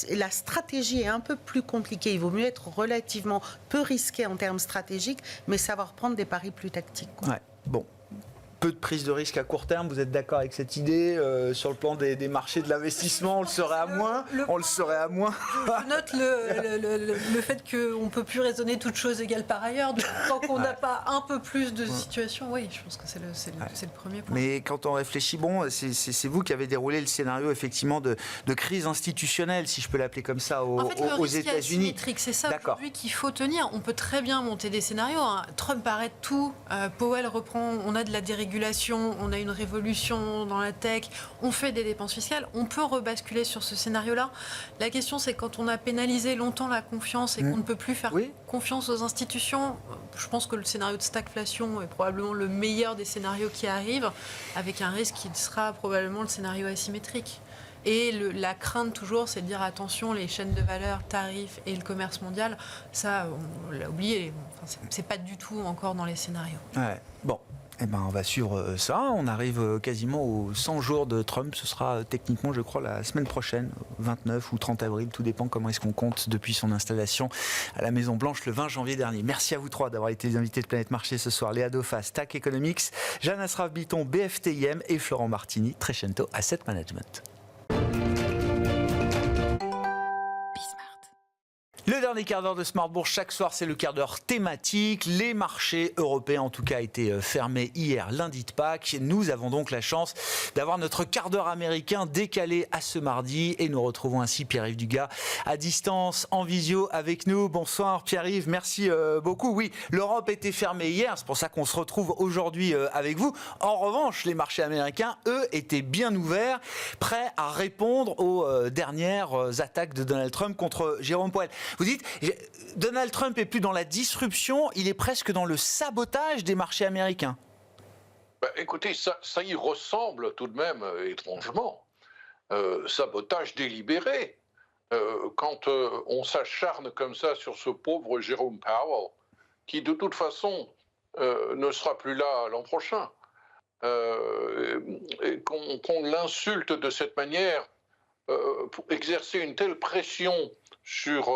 la stratégie est un peu plus compliquée. Il vaut mieux être relativement peu risqué en termes stratégiques, mais savoir prendre des paris plus tactiques. Ouais. Bon. Peu de prise de risque à court terme, vous êtes d'accord avec cette idée sur le plan des marchés de l'investissement, on le serait à moins. Je note le fait qu'on ne peut plus raisonner toutes choses égales par ailleurs. Donc, tant qu'on n'a pas un peu plus de situation, oui, je pense que c'est le premier point. Mais quand on réfléchit, c'est vous qui avez déroulé le scénario effectivement de crise institutionnelle, si je peux l'appeler comme ça, aux États-Unis. C'est ça aujourd'hui qu'il faut tenir. On peut très bien monter des scénarios. Hein. Trump arrête tout, Powell reprend, on a de la dérégulation, on a une révolution dans la tech, on fait des dépenses fiscales, on peut rebasculer sur ce scénario-là. La question, c'est quand on a pénalisé longtemps la confiance et qu'on ne peut plus faire confiance aux institutions, je pense que le scénario de stagflation est probablement le meilleur des scénarios qui arrivent, avec un risque qui sera probablement le scénario asymétrique. Et la crainte toujours, c'est de dire attention, les chaînes de valeur, tarifs et le commerce mondial, ça, on l'a oublié. C'est pas du tout encore dans les scénarios. Ouais. Bon. On va suivre ça. On arrive quasiment aux 100 jours de Trump. Ce sera techniquement, je crois, la semaine prochaine, 29 ou 30 avril. Tout dépend comment est-ce qu'on compte depuis son installation à la Maison-Blanche le 20 janvier dernier. Merci à vous trois d'avoir été les invités de Planète Marché ce soir. Léa Dauphas, TAC Economics, Jeanne Asraf-Biton, BFTIM et Florent Martini, Trecento Asset Management. Le dernier quart d'heure de Smart Bourse, chaque soir, c'est le quart d'heure thématique. Les marchés européens, en tout cas, étaient fermés hier, lundi de Pâques. Nous avons donc la chance d'avoir notre quart d'heure américain décalé à ce mardi. Et nous retrouvons ainsi Pierre-Yves Dugas à distance, en visio avec nous. Bonsoir Pierre-Yves, merci beaucoup. Oui, l'Europe était fermée hier, c'est pour ça qu'on se retrouve aujourd'hui avec vous. En revanche, les marchés américains, eux, étaient bien ouverts, prêts à répondre aux dernières attaques de Donald Trump contre Jérôme Powell. Vous dites, Donald Trump est plus dans la disruption, il est presque dans le sabotage des marchés américains. Écoutez, ça y ressemble tout de même étrangement. Sabotage délibéré. Quand on s'acharne comme ça sur ce pauvre Jérôme Powell, qui de toute façon ne sera plus là l'an prochain, qu'on l'insulte de cette manière, pour exercer une telle pression sur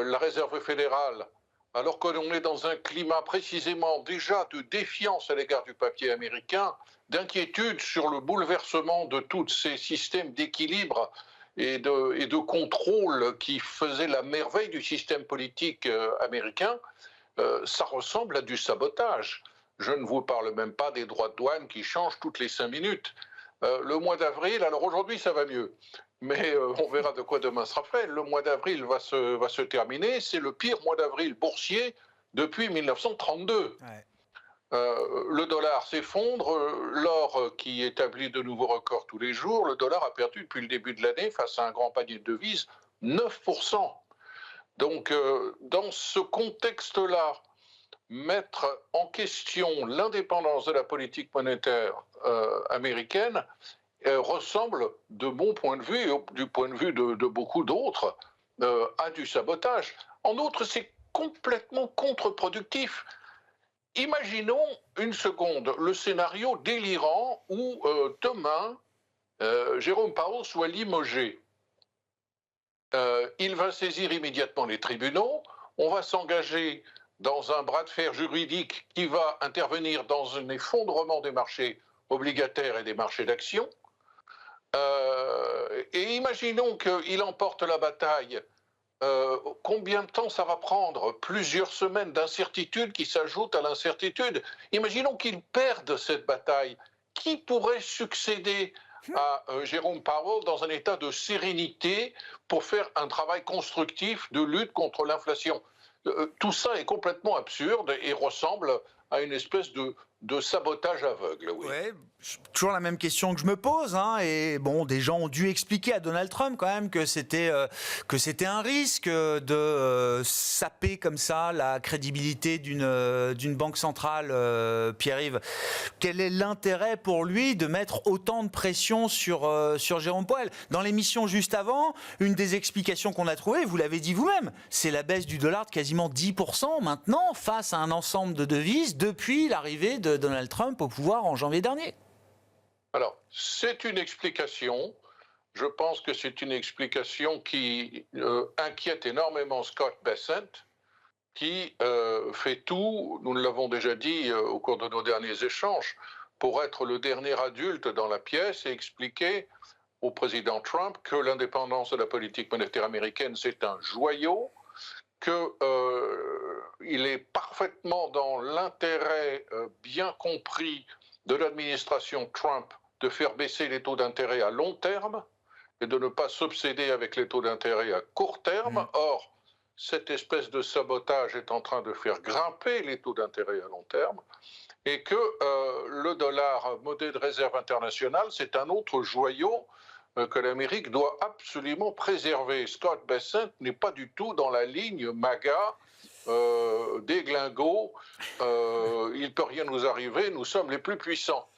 la Réserve fédérale, alors que l'on est dans un climat précisément déjà de défiance à l'égard du papier américain, d'inquiétude sur le bouleversement de tous ces systèmes d'équilibre et de contrôle qui faisaient la merveille du système politique américain, ça ressemble à du sabotage. Je ne vous parle même pas des droits de douane qui changent toutes les 5 minutes. Le mois d'avril, alors aujourd'hui ça va mieux, mais on verra de quoi demain sera fait. Le mois d'avril va se terminer. C'est le pire mois d'avril boursier depuis 1932. Ouais. Le dollar s'effondre. L'or qui établit de nouveaux records tous les jours. Le dollar a perdu depuis le début de l'année, face à un grand panier de devises, 9%. Donc, dans ce contexte-là, mettre en question l'indépendance de la politique monétaire américaine ressemble, de mon point de vue, et du point de vue de beaucoup d'autres, à du sabotage. En outre, c'est complètement contre-productif. Imaginons une seconde le scénario délirant où demain, Jérôme Powell soit limogé. Il va saisir immédiatement les tribunaux, on va s'engager dans un bras de fer juridique qui va intervenir dans un effondrement des marchés obligataires et des marchés d'actions. Et imaginons qu'il emporte la bataille. Combien de temps ça va prendre? Plusieurs semaines d'incertitude qui s'ajoutent à l'incertitude. Imaginons qu'il perde cette bataille. Qui pourrait succéder à Jérôme Powell dans un état de sérénité pour faire un travail constructif de lutte contre l'inflation? Tout ça est complètement absurde et ressemble à une espèce de sabotage aveugle. Oui. Ouais, toujours la même question que je me pose, hein, et bon, des gens ont dû expliquer à Donald Trump quand même que c'était un risque de saper comme ça la crédibilité d'une banque centrale. Pierre-Yves, quel est l'intérêt pour lui de mettre autant de pression sur Jérôme Powell? Dans l'émission juste avant, une des explications qu'on a trouvées, vous l'avez dit vous-même, c'est la baisse du dollar de quasiment 10% maintenant face à un ensemble de devises depuis l'arrivée de Donald Trump au pouvoir en janvier dernier. Alors, c'est une explication. Je pense que c'est une explication qui inquiète énormément Scott Bessent, qui fait tout, nous l'avons déjà dit au cours de nos derniers échanges, pour être le dernier adulte dans la pièce et expliquer au président Trump que l'indépendance de la politique monétaire américaine, c'est un joyau, qu'il est parfaitement dans l'intérêt bien compris de l'administration Trump de faire baisser les taux d'intérêt à long terme et de ne pas s'obséder avec les taux d'intérêt à court terme. Or, cette espèce de sabotage est en train de faire grimper les taux d'intérêt à long terme et que le dollar, monnaie de réserve internationale, c'est un autre joyau que l'Amérique doit absolument préserver. Scott Bessent n'est pas du tout dans la ligne MAGA, des glingos, il ne peut rien nous arriver, nous sommes les plus puissants.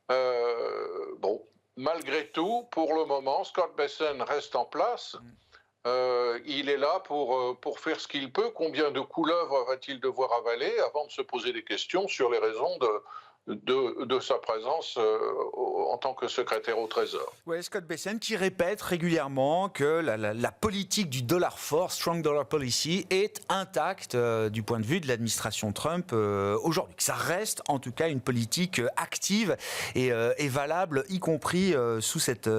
Bon, malgré tout, pour le moment, Scott Bessent reste en place. Il est là pour faire ce qu'il peut. Combien de couleuvres va-t-il devoir avaler avant de se poser des questions sur les raisons de sa présence en tant que secrétaire au Trésor? Ouais, Scott Bessent qui répète régulièrement que la politique du dollar fort, strong dollar policy, est intacte du point de vue de l'administration Trump aujourd'hui. Que ça reste en tout cas une politique active et valable, y compris sous cette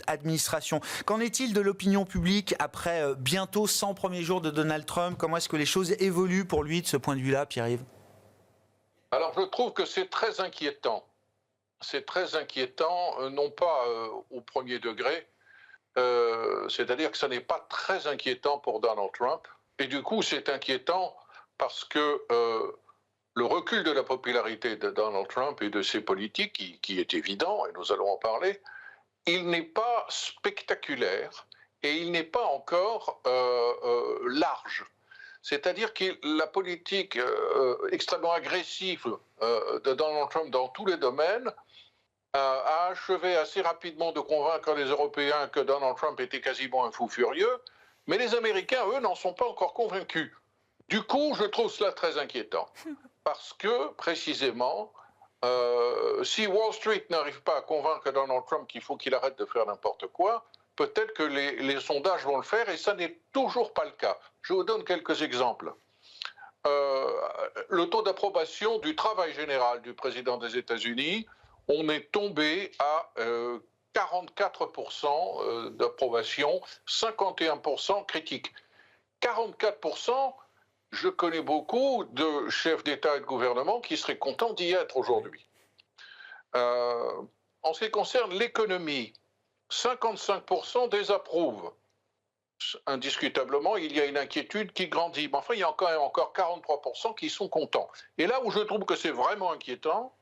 administration. Qu'en est-il de l'opinion publique après bientôt 100 premiers jours de Donald Trump? Comment est-ce que les choses évoluent pour lui de ce point de vue-là, Pierre-Yves? Alors, je trouve que c'est très inquiétant. C'est très inquiétant, non pas au premier degré, c'est-à-dire que ça n'est pas très inquiétant pour Donald Trump. Et du coup, c'est inquiétant parce que le recul de la popularité de Donald Trump et de ses politiques, qui est évident, et nous allons en parler, il n'est pas spectaculaire et il n'est pas encore large. C'est-à-dire que la politique extrêmement agressive de Donald Trump dans tous les domaines a achevé assez rapidement de convaincre les Européens que Donald Trump était quasiment un fou furieux, mais les Américains, eux, n'en sont pas encore convaincus. Du coup, je trouve cela très inquiétant, parce que, précisément, si Wall Street n'arrive pas à convaincre Donald Trump qu'il faut qu'il arrête de faire n'importe quoi, peut-être que les sondages vont le faire, et ça n'est toujours pas le cas. Je vous donne quelques exemples. Le taux d'approbation du travail général du président des États-Unis, on est tombé à 44% d'approbation, 51% critique. 44%, je connais beaucoup de chefs d'État et de gouvernement qui seraient contents d'y être aujourd'hui. En ce qui concerne l'économie, 55% désapprouvent. Indiscutablement, il y a une inquiétude qui grandit. Mais enfin, il y a quand même encore 43% qui sont contents. Et là où je trouve que c'est vraiment inquiétant,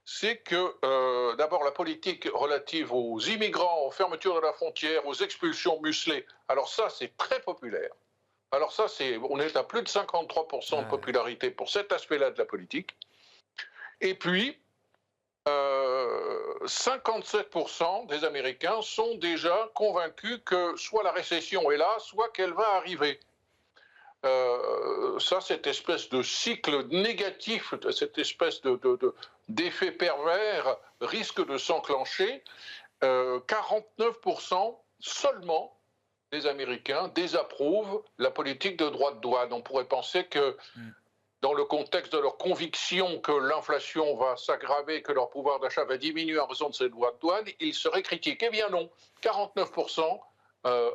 c'est que d'abord la politique relative aux immigrants, aux fermetures de la frontière, aux expulsions muselées, alors ça c'est très populaire. Alors ça, on est à plus de 53% de popularité pour cet aspect-là de la politique. Et puis, 57% des Américains sont déjà convaincus que soit la récession est là, soit qu'elle va arriver. Cette espèce de cycle négatif, cette espèce d'effet pervers risque de s'enclencher. 49% seulement des Américains désapprouvent la politique de droit de douane. On pourrait penser que dans le contexte de leur conviction que l'inflation va s'aggraver, que leur pouvoir d'achat va diminuer en raison de ces lois de douane, ils seraient critiqués. Eh bien non, 49%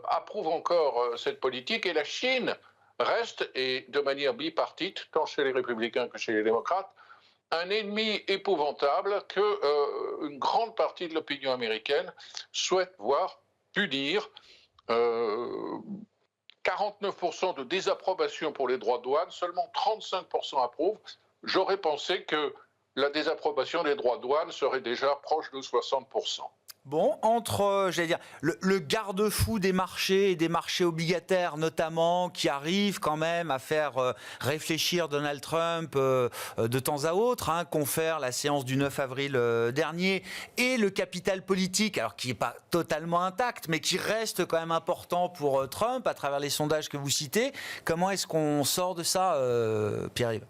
approuvent encore cette politique et la Chine reste, et de manière bipartite, tant chez les républicains que chez les démocrates, un ennemi épouvantable que une grande partie de l'opinion américaine souhaite voir punir. 49% de désapprobation pour les droits de douane, seulement 35% approuvent. J'aurais pensé que la désapprobation des droits de douane serait déjà proche de 60%. Bon, entre, j'allais dire, le garde-fou des marchés et des marchés obligataires notamment, qui arrivent quand même à faire réfléchir Donald Trump de temps à autre, confère la séance du 9 avril dernier, et le capital politique, alors qui n'est pas totalement intact, mais qui reste quand même important pour Trump à travers les sondages que vous citez. Comment est-ce qu'on sort de ça, Pierre-Yves ?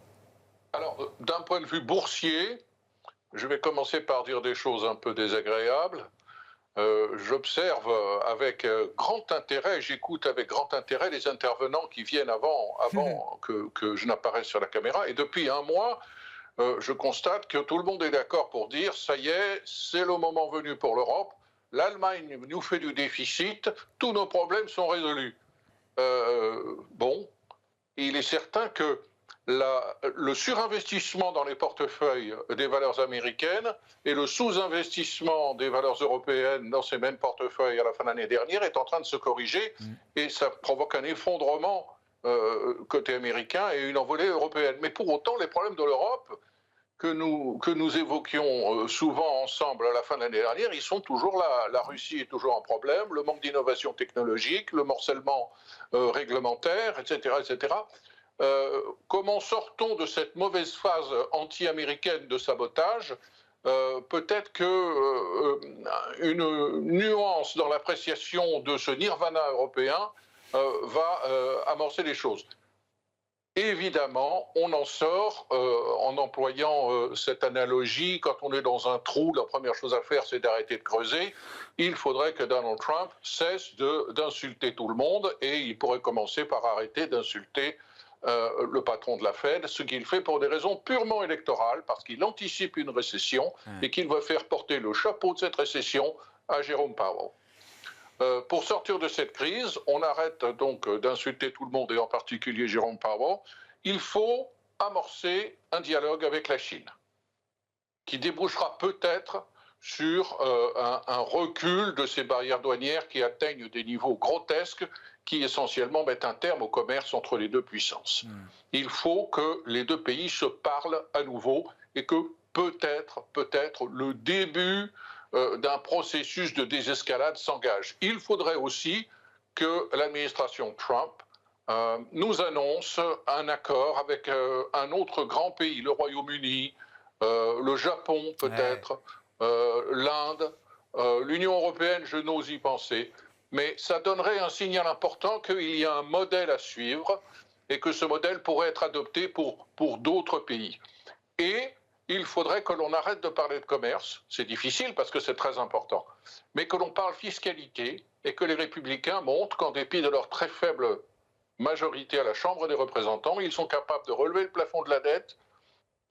Alors, d'un point de vue boursier, je vais commencer par dire des choses un peu désagréables. J'observe avec grand intérêt, j'écoute avec grand intérêt les intervenants qui viennent avant que je n'apparaisse sur la caméra. Et depuis un mois, je constate que tout le monde est d'accord pour dire « ça y est, c'est le moment venu pour l'Europe, l'Allemagne nous fait du déficit, tous nos problèmes sont résolus ». Bon, il est certain que le surinvestissement dans les portefeuilles des valeurs américaines et le sous-investissement des valeurs européennes dans ces mêmes portefeuilles à la fin de l'année dernière est en train de se corriger et ça provoque un effondrement côté américain et une envolée européenne. Mais pour autant, les problèmes de l'Europe que nous évoquions souvent ensemble à la fin de l'année dernière, ils sont toujours là. La Russie est toujours un problème, le manque d'innovation technologique, le morcellement réglementaire, etc., etc. Comment sortons de cette mauvaise phase anti-américaine de sabotage ? Peut-être qu'une nuance dans l'appréciation de ce nirvana européen va amorcer les choses. Évidemment, on en sort en employant cette analogie. Quand on est dans un trou, la première chose à faire, c'est d'arrêter de creuser. Il faudrait que Donald Trump cesse d'insulter tout le monde et il pourrait commencer par arrêter d'insulter le patron de la Fed, ce qu'il fait pour des raisons purement électorales, parce qu'il anticipe une récession et qu'il va faire porter le chapeau de cette récession à Jérôme Powell. Pour sortir de cette crise, on arrête donc d'insulter tout le monde et en particulier Jérôme Powell. Il faut amorcer un dialogue avec la Chine qui débouchera peut-être sur un recul de ces barrières douanières qui atteignent des niveaux grotesques qui essentiellement mettent un terme au commerce entre les deux puissances. Il faut que les deux pays se parlent à nouveau et que peut-être le début d'un processus de désescalade s'engage. Il faudrait aussi que l'administration Trump nous annonce un accord avec un autre grand pays, le Royaume-Uni, le Japon peut-être, l'Inde, l'Union européenne, je n'ose y penser. Mais ça donnerait un signal important qu'il y a un modèle à suivre et que ce modèle pourrait être adopté pour d'autres pays. Et il faudrait que l'on arrête de parler de commerce, c'est difficile parce que c'est très important, mais que l'on parle fiscalité et que les républicains montrent qu'en dépit de leur très faible majorité à la Chambre des représentants, ils sont capables de relever le plafond de la dette,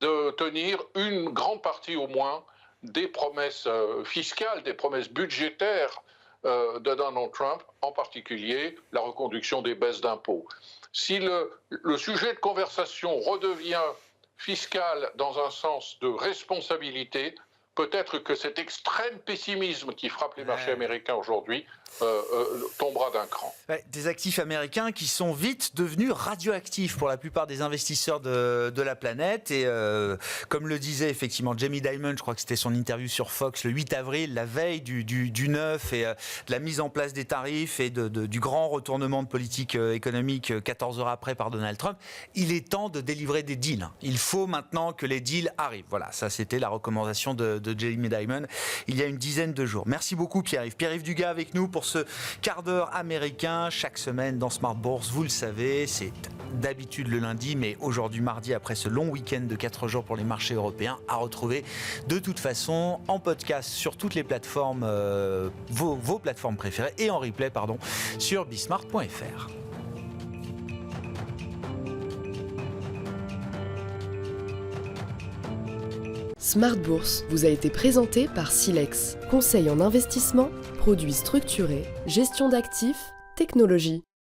de tenir une grande partie au moins des promesses fiscales, des promesses budgétaires de Donald Trump, en particulier la reconduction des baisses d'impôts. Si le sujet de conversation redevient fiscal dans un sens de responsabilité, peut-être que cet extrême pessimisme qui frappe les marchés américains aujourd'hui tombera d'un cran. Des actifs américains qui sont vite devenus radioactifs pour la plupart des investisseurs de la planète. Et comme le disait effectivement Jamie Dimon, je crois que c'était son interview sur Fox le 8 avril, la veille du 9 et de la mise en place des tarifs et du grand retournement de politique économique 14 heures après par Donald Trump, il est temps de délivrer des deals. Il faut maintenant que les deals arrivent. Voilà, ça c'était la recommandation de Jamie Dimon il y a une dizaine de jours. Merci beaucoup Pierre-Yves. Pierre-Yves Dugas avec nous pour ce quart d'heure américain chaque semaine dans Smart Bourse. Vous le savez, c'est d'habitude le lundi, mais aujourd'hui mardi, après ce long week-end de 4 jours pour les marchés européens, à retrouver de toute façon en podcast sur toutes les plateformes, vos plateformes préférées et en replay sur bismart.fr. Smart Bourse vous a été présenté par Silex, conseil en investissement, produits structurés, gestion d'actifs, technologie.